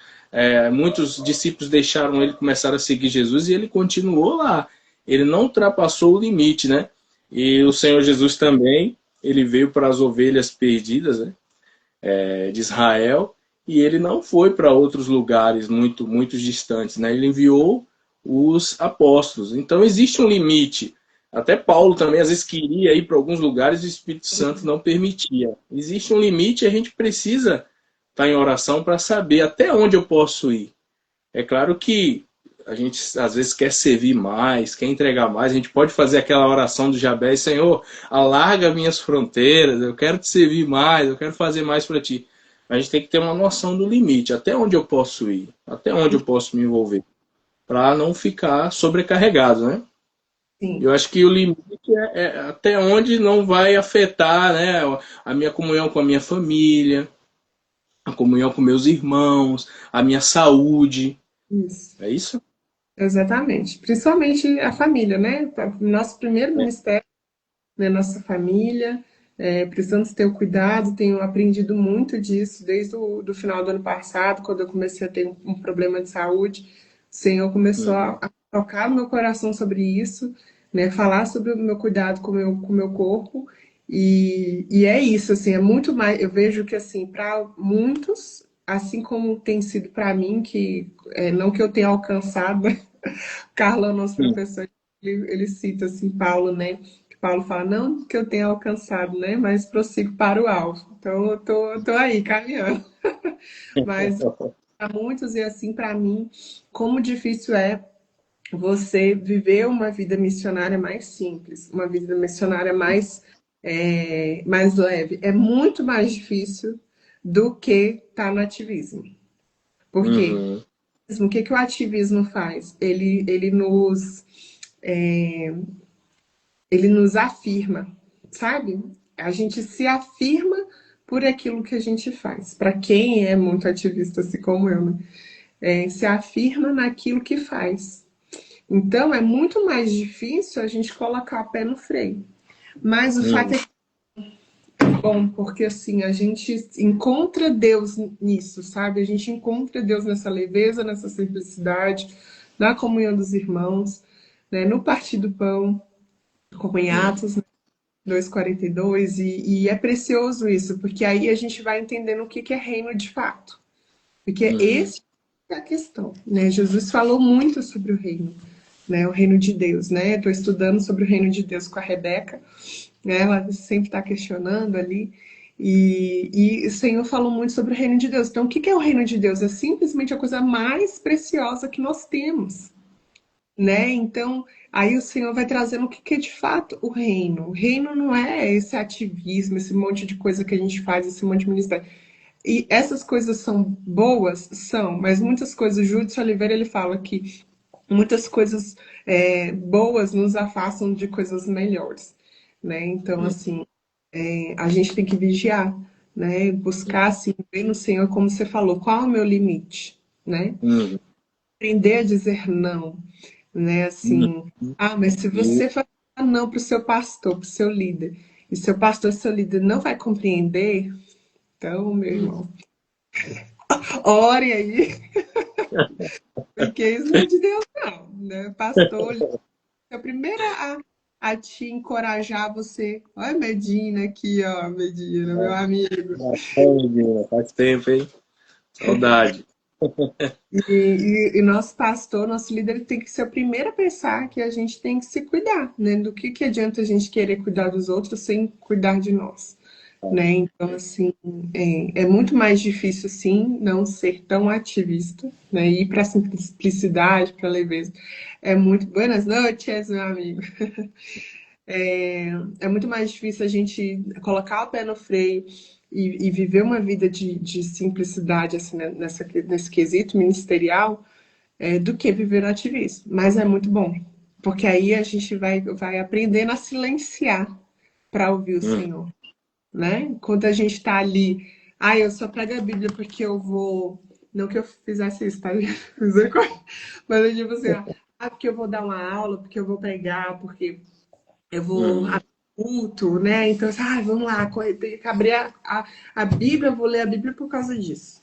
Muitos discípulos deixaram ele começar a seguir Jesus e ele continuou lá. Ele não ultrapassou o limite, né? E o Senhor Jesus também, ele veio para as ovelhas perdidas, né, de Israel, e ele não foi para outros lugares muito distantes, né? Ele enviou os apóstolos. Então existe um limite. Até Paulo também às vezes queria ir para alguns lugares e o Espírito Santo não permitia. Existe um limite e a gente precisa estar em oração para saber até onde eu posso ir. É claro que a gente às vezes quer servir mais, quer entregar mais. A gente pode fazer aquela oração do Jabez: Senhor, alarga minhas fronteiras, eu quero te servir mais, eu quero fazer mais para ti. Mas a gente tem que ter uma noção do limite, até onde eu posso ir, até onde eu posso me envolver, para não ficar sobrecarregado, né? Sim, Eu acho que o limite é até onde não vai afetar, né, a minha comunhão com a minha família, a comunhão com meus irmãos, a minha saúde. isso. É isso? Exatamente. Principalmente a família, né? Nosso primeiro ministério, né? Nossa família. Precisamos ter o cuidado. Tenho aprendido muito disso desde o do final do ano passado, quando eu comecei a ter um problema de saúde. O Senhor começou Uhum. a tocar no meu coração sobre isso, né? Falar sobre o meu cuidado com o meu corpo. E é isso, assim, é muito mais. Eu vejo que, assim, para muitos, assim como tem sido para mim, que não que eu tenha alcançado, né? Carla, nosso Sim. professor, ele cita assim, Paulo, né? Que Paulo fala, não que eu tenha alcançado, né? Mas prossigo para o alvo. Então, eu tô aí, caminhando. Mas para muitos, e assim para mim, como difícil é você viver uma vida missionária mais simples, uma vida missionária mais leve. É muito mais difícil do que estar no ativismo. Por quê? Uhum. O que que o ativismo faz? Ele nos afirma, sabe? A gente se afirma por aquilo que a gente faz. Para quem é muito ativista, assim como eu, né? Se afirma naquilo que faz. Então é muito mais difícil a gente colocar o pé no freio. Mas o fato Uhum. é que é bom, porque assim, a gente encontra Deus nisso, sabe? A gente encontra Deus nessa leveza, nessa simplicidade, na comunhão dos irmãos, né? No partir do pão, como em Uhum. Atos 2:42, e é precioso isso, porque aí a gente vai entendendo o que que é reino de fato. Porque Uhum. esse é a questão, né? Jesus falou muito sobre o reino, né? O reino de Deus, né? Estou estudando sobre o reino de Deus com a Rebeca, né? Ela sempre está questionando ali. E o Senhor falou muito sobre o reino de Deus. Então, o que que é o reino de Deus? É simplesmente a coisa mais preciosa que nós temos, né? Então, aí o Senhor vai trazendo o que que é de fato o reino. O reino não é esse ativismo, esse monte de coisa que a gente faz, esse monte de ministério. E essas coisas são boas? São, mas muitas coisas, o Júlio Oliveira, ele fala que muitas coisas boas nos afastam de coisas melhores, né? Então, assim, a gente tem que vigiar, né? Buscar, assim, ver no Senhor, como você falou, qual é o meu limite, né? Uhum. Aprender a dizer não, né? Uhum. Assim, mas se você falar não para o seu pastor, para o seu líder, e seu pastor, seu líder não vai compreender, então, meu Uhum. irmão, ore aí, porque isso não é de Deus, não, né? Pastor, é a primeira a te encorajar você. Olha a Medina aqui, ó, Medina, meu amigo. Menina, faz tempo, hein? Saudade. E nosso pastor, nosso líder, tem que ser o primeiro a pensar que a gente tem que se cuidar, né? Do que adianta a gente querer cuidar dos outros sem cuidar de nós, né? Então, assim, é muito mais difícil, sim, não ser tão ativista, né? Ir para a simplicidade, para a leveza. É muito. Buenas noites, meu amigo. É muito mais difícil a gente colocar o pé no freio e viver uma vida de simplicidade assim, né, nesse quesito ministerial do que viver no ativismo. Mas é muito bom, porque aí a gente vai aprendendo a silenciar, para ouvir o Hum, Senhor, né? Enquanto a gente está ali, eu só prego a Bíblia porque eu vou. Não que eu fizesse isso, tá? Misericórdia. Mas eu digo assim, porque eu vou dar uma aula, porque eu vou pregar, porque eu vou hum, abrir culto, né? Então, assim, vamos lá, tem que abrir a Bíblia, eu vou ler a Bíblia por causa disso.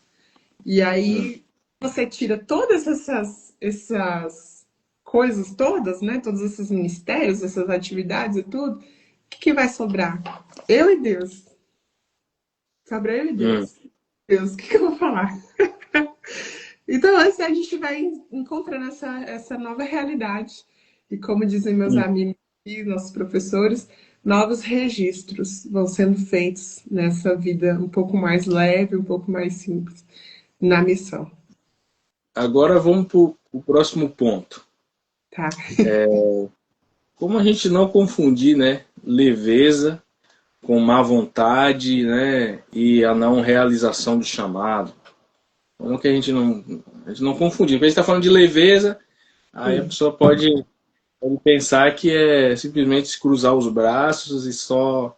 E hum. aí você tira todas essas coisas todas, né? Todos esses ministérios, essas atividades e tudo, o que vai sobrar? Eu e Deus. Sobra eu e Hum. Deus. Deus, o que eu vou falar? Então, assim, a gente vai encontrando essa nova realidade. E como dizem meus Hum. amigos e nossos professores, novos registros vão sendo feitos nessa vida um pouco mais leve, um pouco mais simples, na missão, Agora vamos para o próximo ponto. tá? Como a gente não confundir, né, leveza com má vontade, né, e a não realização do chamado? Como que a gente não confundir? Porque a gente está falando de leveza, aí a Sim. pessoa pode pensar que é simplesmente se cruzar os braços e só,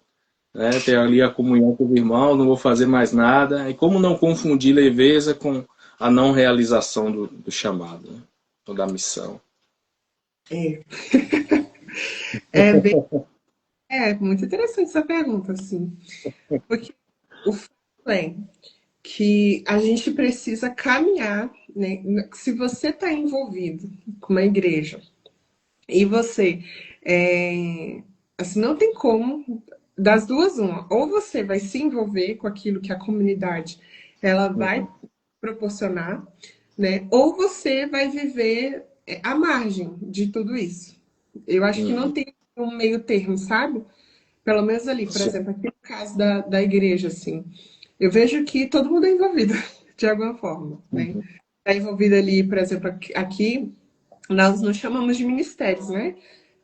né, ter ali a comunhão com o irmão, não vou fazer mais nada. E como não confundir leveza com a não realização do chamado, né, ou da missão? É, é, bem, muito interessante essa pergunta, assim. Porque o fato é que a gente precisa caminhar, né? Se você está envolvido com uma igreja e você assim, não tem como, das duas, uma. Ou você vai se envolver com aquilo que a comunidade ela vai Uhum, proporcionar, né? Ou você vai viver à margem de tudo isso. Eu acho que não uhum. tem um meio termo, sabe? Pelo menos ali, por Sim. exemplo, aqui no caso da igreja, assim, eu vejo que todo mundo é envolvido, de alguma forma, né? Uhum, Está envolvido ali, por exemplo, aqui nós nos chamamos de ministérios, né?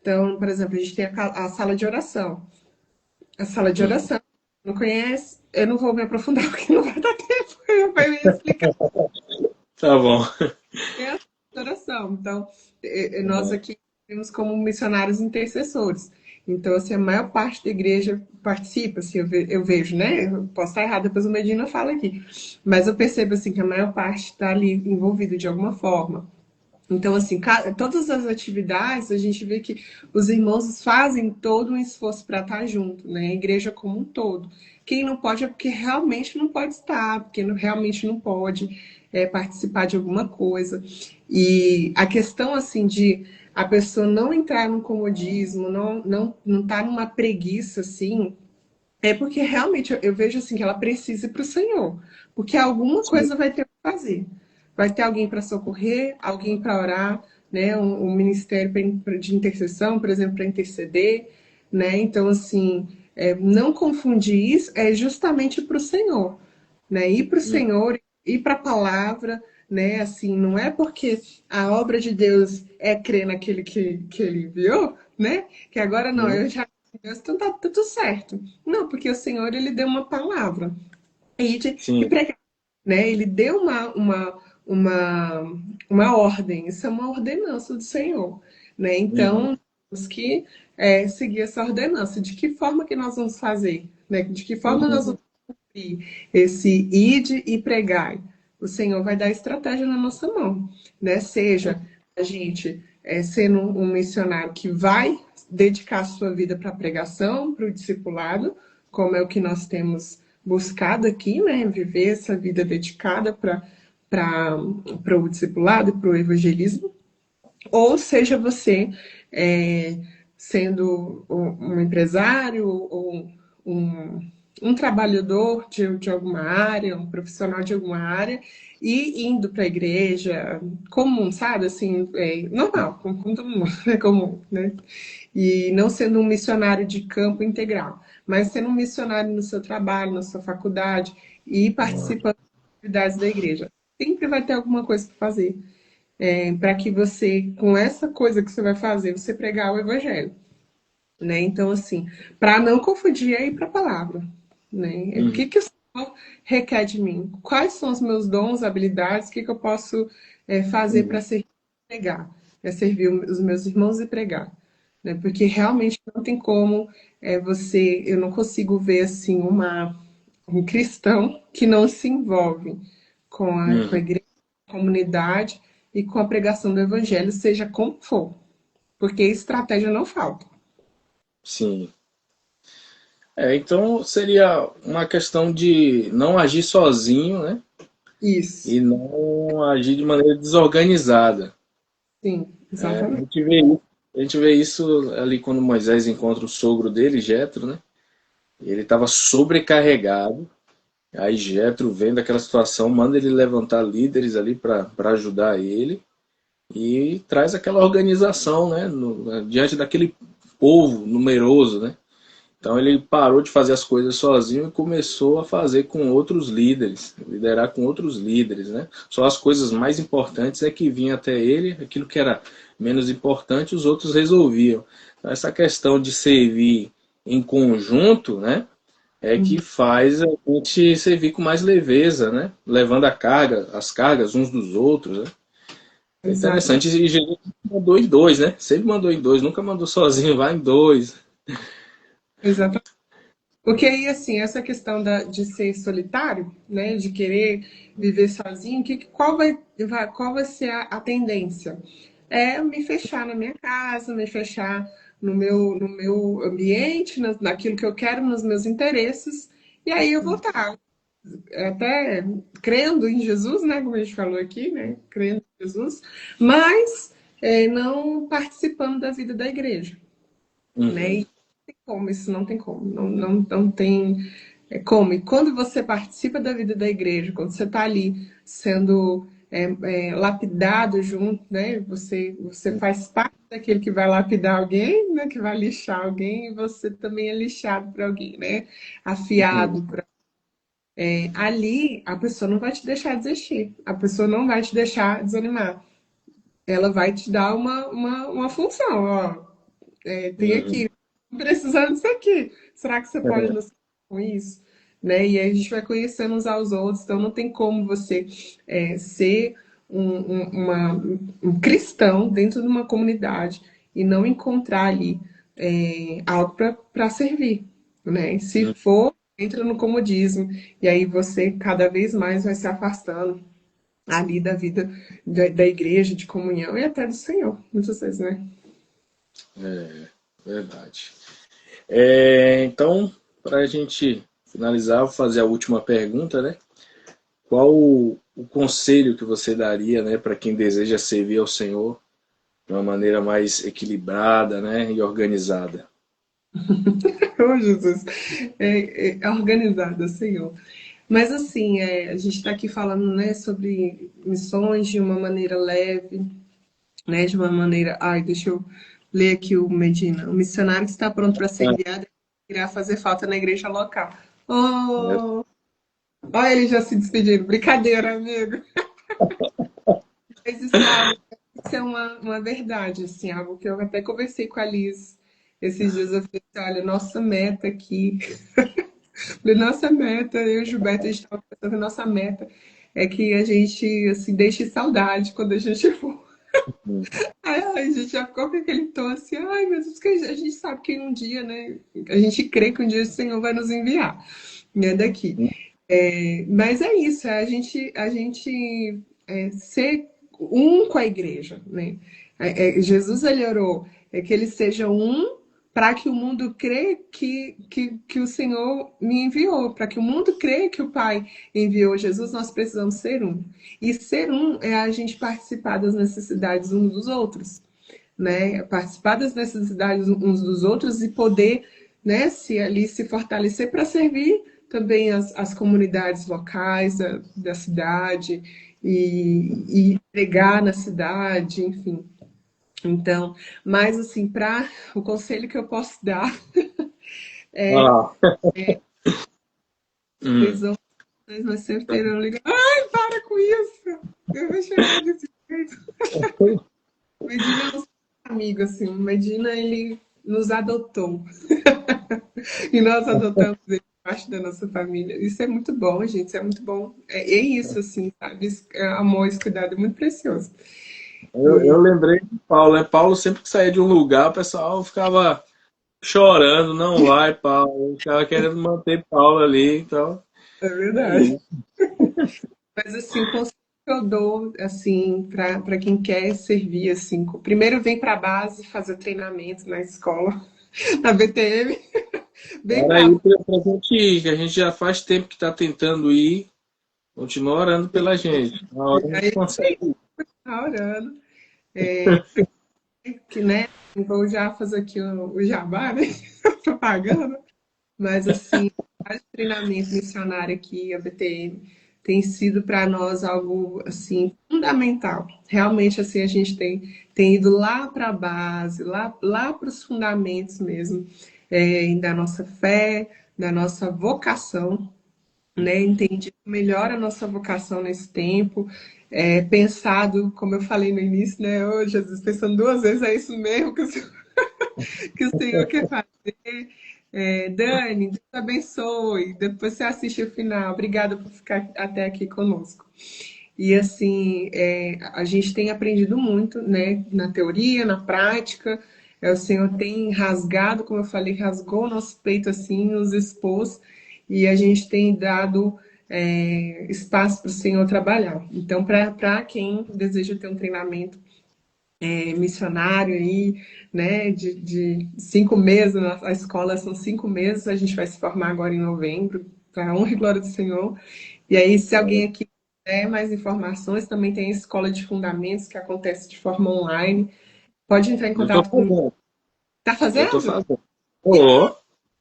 Então, por exemplo, a gente tem a sala de oração. A sala de uhum. oração, não conhece? Eu não vou me aprofundar, porque não vai dar tempo, eu vou me explicar. Tá bom. É a oração. Então, nós Uhum, aqui temos como missionários intercessores. Então, assim, a maior parte da igreja participa, assim, eu vejo, né? Eu posso estar errado, depois o Medina fala aqui. Mas eu percebo, assim, que a maior parte está ali envolvido de alguma forma. Então, assim, todas as atividades, a gente vê que os irmãos fazem todo um esforço para estar junto, né? A igreja como um todo. Quem não pode é porque realmente não pode estar, porque realmente não pode participar de alguma coisa. E a questão, assim, de a pessoa não entrar no comodismo, não tá numa preguiça, assim, é porque realmente eu vejo assim que ela precisa ir para o Senhor, porque alguma sim. coisa vai ter que fazer. Vai ter alguém para socorrer, alguém para orar, né? Um ministério de intercessão, por exemplo, para interceder, né? Então, assim, não confundir isso é justamente para o Senhor, né? Ir para o Uhum, Senhor, ir para a palavra, né? Assim, não é porque a obra de Deus é crer naquele que ele enviou, né? Que agora não, uhum. eu já Deus, então tá tudo certo. Não, porque o Senhor, ele deu uma palavra e Sim. pregar, né? Ele deu uma ordem, isso é uma ordenança do Senhor, né? Uhum, Então, temos que seguir essa ordenança. De que forma que nós vamos fazer? Né? De que forma nós uhum, vamos cumprir esse ide e pregai? O Senhor vai dar estratégia na nossa mão, né? Seja a gente sendo um missionário que vai dedicar a sua vida para a pregação, para o discipulado, como é o que nós temos buscado aqui, né? Viver essa vida dedicada para o discipulado e para o evangelismo, ou seja você é, sendo um empresário ou um trabalhador de alguma área, um profissional de alguma área, e indo para a igreja comum, sabe? Assim, normal, como todo mundo, é comum, né? E não sendo um missionário de campo integral, mas sendo um missionário no seu trabalho, na sua faculdade e participando das atividades da igreja. Sempre vai ter alguma coisa para fazer, para que você, com essa coisa que você vai fazer, você pregar o evangelho, né? Então, assim, para não confundir aí para a palavra, né? O uhum, que o Senhor requer de mim? Quais são os meus dons, habilidades? O que eu posso fazer para uhum. servir e pregar? Servir os meus irmãos e pregar. né? Porque realmente não tem como eu não consigo ver assim um cristão que não se envolve com a Uhum. igreja, com a comunidade e com a pregação do evangelho, seja como for, porque estratégia não falta. Sim. Então seria uma questão de não agir sozinho, né? Isso, E não agir de maneira desorganizada. sim, A exatamente. gente vê isso, a gente vê isso ali quando Moisés encontra o sogro dele, Jetro, né? Ele estava sobrecarregado. Aí Jetro, vendo aquela situação, manda ele levantar líderes ali para ajudar ele e traz aquela organização, né? Diante daquele povo numeroso, né? Então ele parou de fazer as coisas sozinho e começou a fazer com outros líderes, liderar com outros líderes, né? Só as coisas mais importantes é que vinha até ele, aquilo que era menos importante os outros resolviam. Então, essa questão de servir em conjunto, né? É que Uhum, faz a gente servir com mais leveza, né? Levando a carga, as cargas uns dos outros, né? É exatamente. interessante, e Jesus mandou em dois, né? Sempre mandou em dois, nunca mandou sozinho, vai em dois. Exatamente. Porque aí, assim, essa questão de ser solitário, né, de querer viver sozinho, qual vai ser a tendência? É me fechar na minha casa, me fechar no meu ambiente, naquilo que eu quero, nos meus interesses, e aí eu vou estar até crendo em Jesus, né, como a gente falou aqui, né, crendo em Jesus, mas não participando da vida da igreja, né? Uhum. Como, isso não tem como, não tem como. E quando você participa da vida da igreja, quando você está ali sendo lapidado junto, né? Você faz parte daquele que vai lapidar alguém, né? Que vai lixar alguém, e você também é lixado por alguém, né? Uhum. Afiado. Ali, a pessoa não vai te deixar desistir, a pessoa não vai te deixar desanimar. Ela vai te dar uma função, ó. Tem Uhum. aqui, precisando disso aqui. Será que você pode nos ajudar com isso? Né? E aí a gente vai conhecendo uns aos outros, então não tem como você ser um cristão dentro de uma comunidade e não encontrar ali algo para servir. Né? Se Uhum. for, entra no comodismo, e aí você cada vez mais vai se afastando ali da vida da igreja, de comunhão e até do Senhor, muitas vezes, né? É, verdade. Então, para a gente finalizar, vou fazer a última pergunta, né? Qual o conselho que você daria, né, para quem deseja servir ao Senhor de uma maneira mais equilibrada, né, e organizada? Oh, Jesus, é organizada, Senhor. Mas assim, a gente está aqui falando, né, sobre missões de uma maneira leve, né, de uma maneira. Ai, deixa eu ler aqui o Medina. O missionário que está pronto para ser Ah, enviado irá fazer falta na igreja local. é. Oh, olha ele já se despedindo. Brincadeira, amigo. Mas isso é uma verdade, assim, algo que eu até conversei com a Liz esses dias. Eu falei assim, olha, nossa meta aqui. Nossa meta, eu e o Gilberto, a gente estava pensando, nossa meta é que a gente assim, deixe saudade quando a gente for. Aí a gente já ficou com aquele tom assim, ai meu Deus, que a gente sabe que um dia, né? A gente crê que um dia o Senhor vai nos enviar, né, daqui. Mas é isso, é a gente ser um com a igreja, né? Jesus ele orou que eles sejam um para que o mundo crê que o Senhor me enviou, para que o mundo crê que o Pai enviou Jesus, nós precisamos ser um. E ser um é a gente participar das necessidades uns dos outros, né? Participar das necessidades uns dos outros e poder, né, se ali se fortalecer para servir também as comunidades locais da cidade e pregar na cidade, enfim. Então, mas assim, para o conselho que eu posso dar é Ah, vocês hum. vão, vocês sempre terão ligado. Ai, para com isso! Eu vou chorar desse jeito. Medina é nosso amigo, assim. Medina, ele nos adotou. E nós adotamos ele parte da nossa família. Isso é muito bom, gente. Isso é muito bom. É isso, assim, sabe? Amor, esse cuidado é muito precioso. Eu lembrei de Paulo, né? Paulo sempre que saía de um lugar, o pessoal ficava chorando, não vai, Paulo. Ficava querendo manter Paulo ali, então É é verdade. isso. Mas assim, o conselho que eu dou assim para quem quer servir assim, primeiro vem para a base fazer treinamento na escola, na BTM, vem Era para aí pra gente ir, que a gente já faz tempo que está tentando ir, continua orando pela gente. Na hora a gente aí consegue ir. tá orando, que né? Vou já fazer aqui o jabá, né? Propaganda. Mas assim, o treinamento missionário aqui, a BTM, tem sido para nós algo assim fundamental. Realmente assim a gente tem ido lá para a base, lá para os fundamentos mesmo, da nossa fé, da nossa vocação, né? Entendido melhor a nossa vocação nesse tempo, pensado, como eu falei no início, né? Ô, Jesus, pensando duas vezes, é isso mesmo que o Senhor quer fazer. Dani, Deus abençoe. Depois você assiste o final. Obrigada por ficar até aqui conosco. E assim, a gente tem aprendido muito, né? Na teoria, na prática. O Senhor tem rasgado, como eu falei, rasgou o nosso peito assim, nos expôs, e a gente tem dado espaço para o Senhor trabalhar. Então, para quem deseja ter um treinamento missionário aí, né, de 5 meses, a escola são 5 meses, a gente vai se formar agora em novembro, para a honra e glória do Senhor. E aí, se alguém aqui quiser mais informações, também tem a escola de fundamentos que acontece de forma online. Pode entrar em Eu tô contato com. fazendo, Tá eu tô fazendo? fazendo. Ô,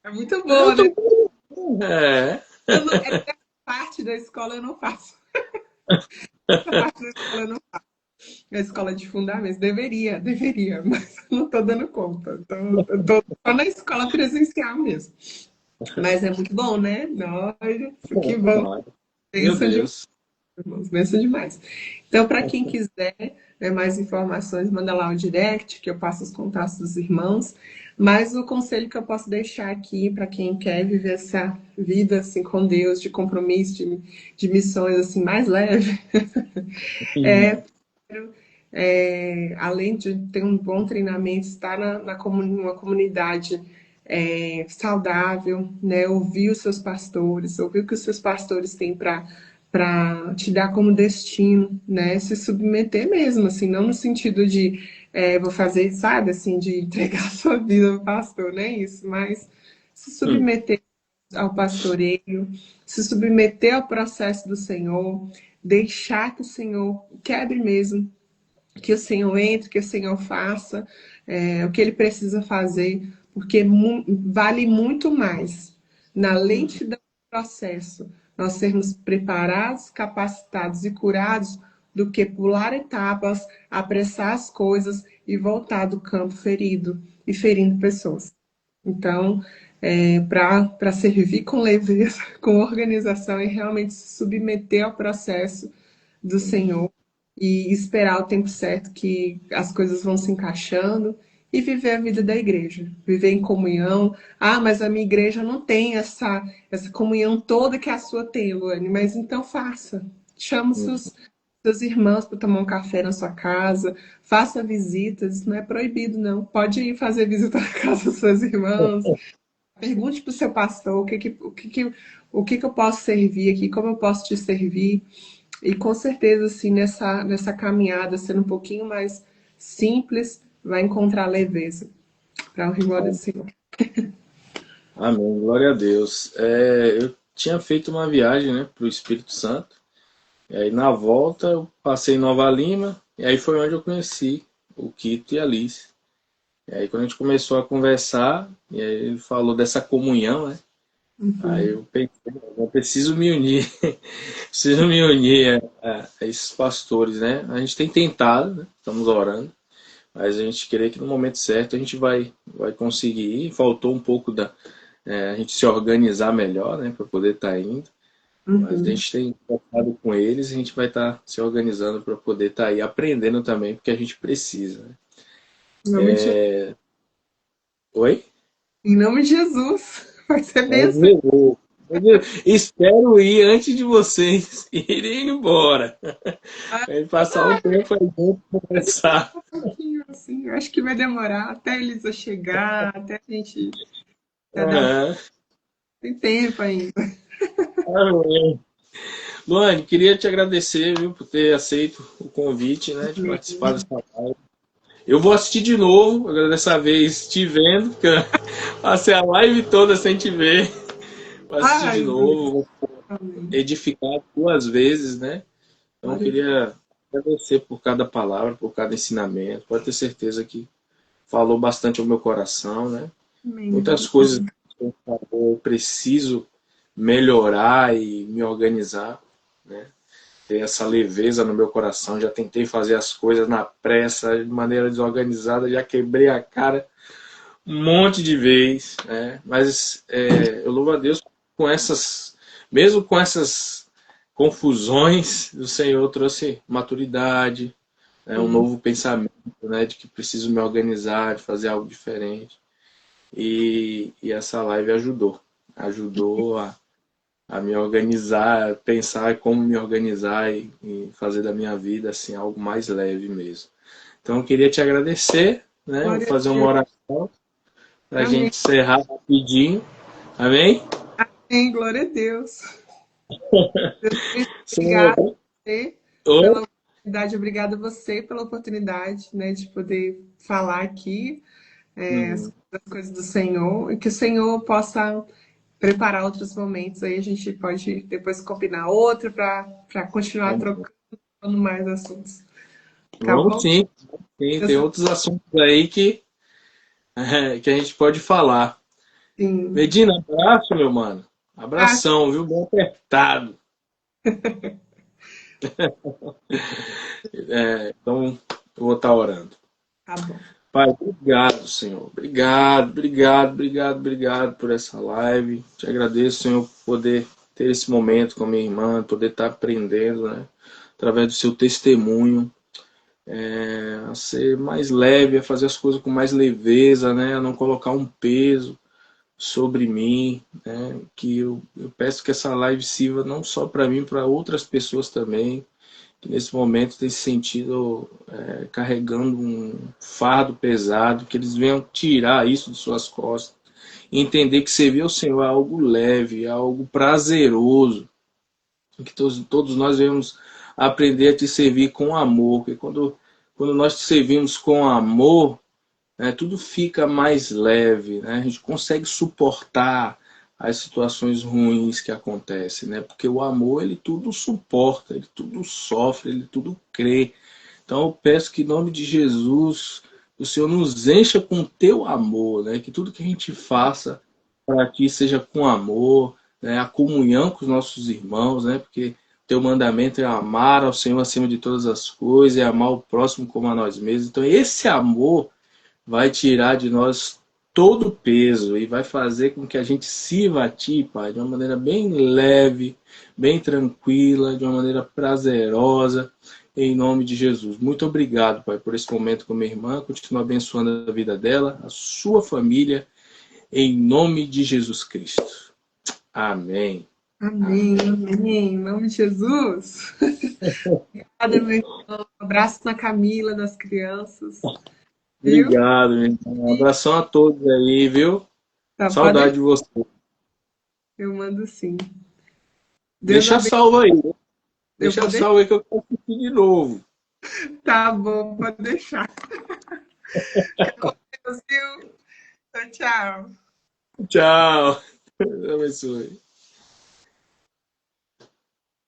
É muito eu boa, né? tô. É. Essa parte da escola eu não faço. Essa parte da escola eu não A escola de fundamentos deveria, mas não estou dando conta. Estou só na escola presencial mesmo. Mas é muito bom, né? Nossa, que bom. Meu Pensa demais, Deus. irmãos, pensa demais. Então, para quem quiser mais informações, manda lá o direct, que eu passo os contatos dos irmãos. Mas o conselho que eu posso deixar aqui para quem quer viver essa vida assim com Deus, de compromisso, de missões assim mais leve, é além de ter um bom treinamento, estar numa comunidade saudável, né? Ouvir os seus pastores, ouvir o que os seus pastores têm para te dar como destino, né? Se submeter mesmo, assim, não no sentido de vou fazer, sabe, assim, de entregar sua vida ao pastor, não é isso, mas se Hum, submeter ao pastoreio, se submeter ao processo do Senhor, deixar que o Senhor quebre mesmo, que o Senhor entre, que o Senhor faça o que ele precisa fazer, porque vale muito mais na lentidão do processo nós sermos preparados, capacitados e curados do que pular etapas, apressar as coisas e voltar do campo ferido e ferindo pessoas. Então, para servir com leveza, com organização e realmente se submeter ao processo do Senhor e esperar o tempo certo que as coisas vão se encaixando e viver a vida da igreja, viver em comunhão. Ah, mas a minha igreja não tem essa comunhão toda que a sua tem, Luane, mas então faça. Chama os hum. seus irmãos para tomar um café na sua casa, faça visitas, não é proibido, não. Pode ir fazer visita na casa dos seus irmãos, pergunte para o seu pastor o que eu posso servir aqui, como eu posso te servir. E com certeza, assim, nessa caminhada, sendo um pouquinho mais simples, vai encontrar leveza. Para o glória do Senhor. Amém, glória a Deus. Eu tinha feito uma viagem, né, para o Espírito Santo. E aí na volta eu passei em Nova Lima, e aí foi onde eu conheci o Quito e a Alice. E aí quando a gente começou a conversar, e aí ele falou dessa comunhão, né? Aí eu pensei, eu preciso me unir, preciso me unir a esses pastores, né? A gente tem tentado, né? Estamos orando, mas a gente crê que no momento certo a gente vai conseguir ir. Faltou um pouco a gente se organizar melhor, né? Para poder estar indo. Mas a Uhum. gente tem tocado com eles e a gente vai estar se organizando para poder estar aí aprendendo também, porque a gente precisa, né? Em nome de, Oi? em nome de Jesus. Vai ser É, bênção. Eu espero ir antes de vocês irem embora. Ah, Aí passar um tempo aí dentro conversar. um pouquinho assim, eu acho que vai demorar até a Elisa chegar, até a gente se adaptar. Aham. Tem tempo ainda. Amém. Luane, queria te agradecer, viu, por ter aceito o convite, né, de participar Amém. dessa live. Eu vou assistir de novo, agora dessa vez te vendo, porque eu passei a live toda sem te ver. Vou assistir de Ai, novo, vou amém. edificar 2 vezes, né? Então eu Glória a Deus. queria agradecer por cada palavra, por cada ensinamento. Pode ter certeza que falou bastante ao meu coração, né? Amém. Muitas coisas que eu falou, eu preciso melhorar e me organizar, né? Ter essa leveza no meu coração. Já tentei fazer as coisas na pressa, de maneira desorganizada, já quebrei a cara um monte de vezes, né? Mas eu louvo a Deus com essas, mesmo com essas confusões, o Senhor trouxe maturidade, né? Um Sim. novo pensamento, né? De que preciso me organizar, de fazer algo diferente. E essa live ajudou a me organizar, a pensar como me organizar e fazer da minha vida assim algo mais leve mesmo. Então eu queria te agradecer, né? Vou Glória fazer a uma Deus. oração para a Amém. gente encerrar rapidinho. Amém? Amém. Glória a Deus. Deus, Senhor, obrigada a você oi? pela oportunidade, obrigada a você pela oportunidade, né, de poder falar aqui Hum, sobre as coisas do Senhor e que o Senhor possa preparar outros momentos aí a gente pode depois combinar outro para continuar trocando mais assuntos, tá vamos bom? sim, sim, tem Deus outros assuntos aí que a gente pode falar. sim. Medina, abraço, meu mano. Ah, Abração, viu? Bem apertado. Então, eu vou estar orando. tá bom. Pai, obrigado, Senhor. Obrigado, obrigado, obrigado, obrigado por essa live. Te agradeço, Senhor, por poder ter esse momento com a minha irmã, poder estar aprendendo, né? Através do seu testemunho, a ser mais leve, a fazer as coisas com mais leveza, né? A não colocar um peso sobre mim, né? Que eu peço que essa live sirva não só para mim, para outras pessoas também, que nesse momento tem se sentido carregando um fardo pesado, que eles venham tirar isso de suas costas e entender que servir ao Senhor é algo leve, é algo prazeroso, que todos nós devemos aprender a te servir com amor, porque quando nós te servimos com amor, né, tudo fica mais leve, né? A gente consegue suportar as situações ruins que acontecem, né? Porque o amor, ele tudo suporta, ele tudo sofre, ele tudo crê. Então eu peço que em nome de Jesus, o Senhor nos encha com o teu amor, né? Que tudo que a gente faça para ti seja com amor, né? A comunhão com os nossos irmãos, né? Porque teu mandamento é amar ao Senhor acima de todas as coisas, é amar o próximo como a nós mesmos. Então esse amor vai tirar de nós todo o peso e vai fazer com que a gente sirva a Ti, Pai, de uma maneira bem leve, bem tranquila, de uma maneira prazerosa, em nome de Jesus. Muito obrigado, Pai, por esse momento com minha irmã. Continua abençoando a vida dela, a sua família, em nome de Jesus Cristo. Amém. Amém, Amém. amém, em nome de Jesus. Obrigada, meu irmão. Um abraço na Camila, nas crianças, viu? Obrigado, meu irmão. Um abração a todos aí, viu? Tá, pode Saudade deixar, de você. eu mando sim. Deus Deixa abençoe. salvo aí. Eu vou Deixa deixar. salvo aí que eu quero assistir de novo. Tá bom, pode deixar. Deus, viu? Tchau, tchau. Tchau. Deus abençoe.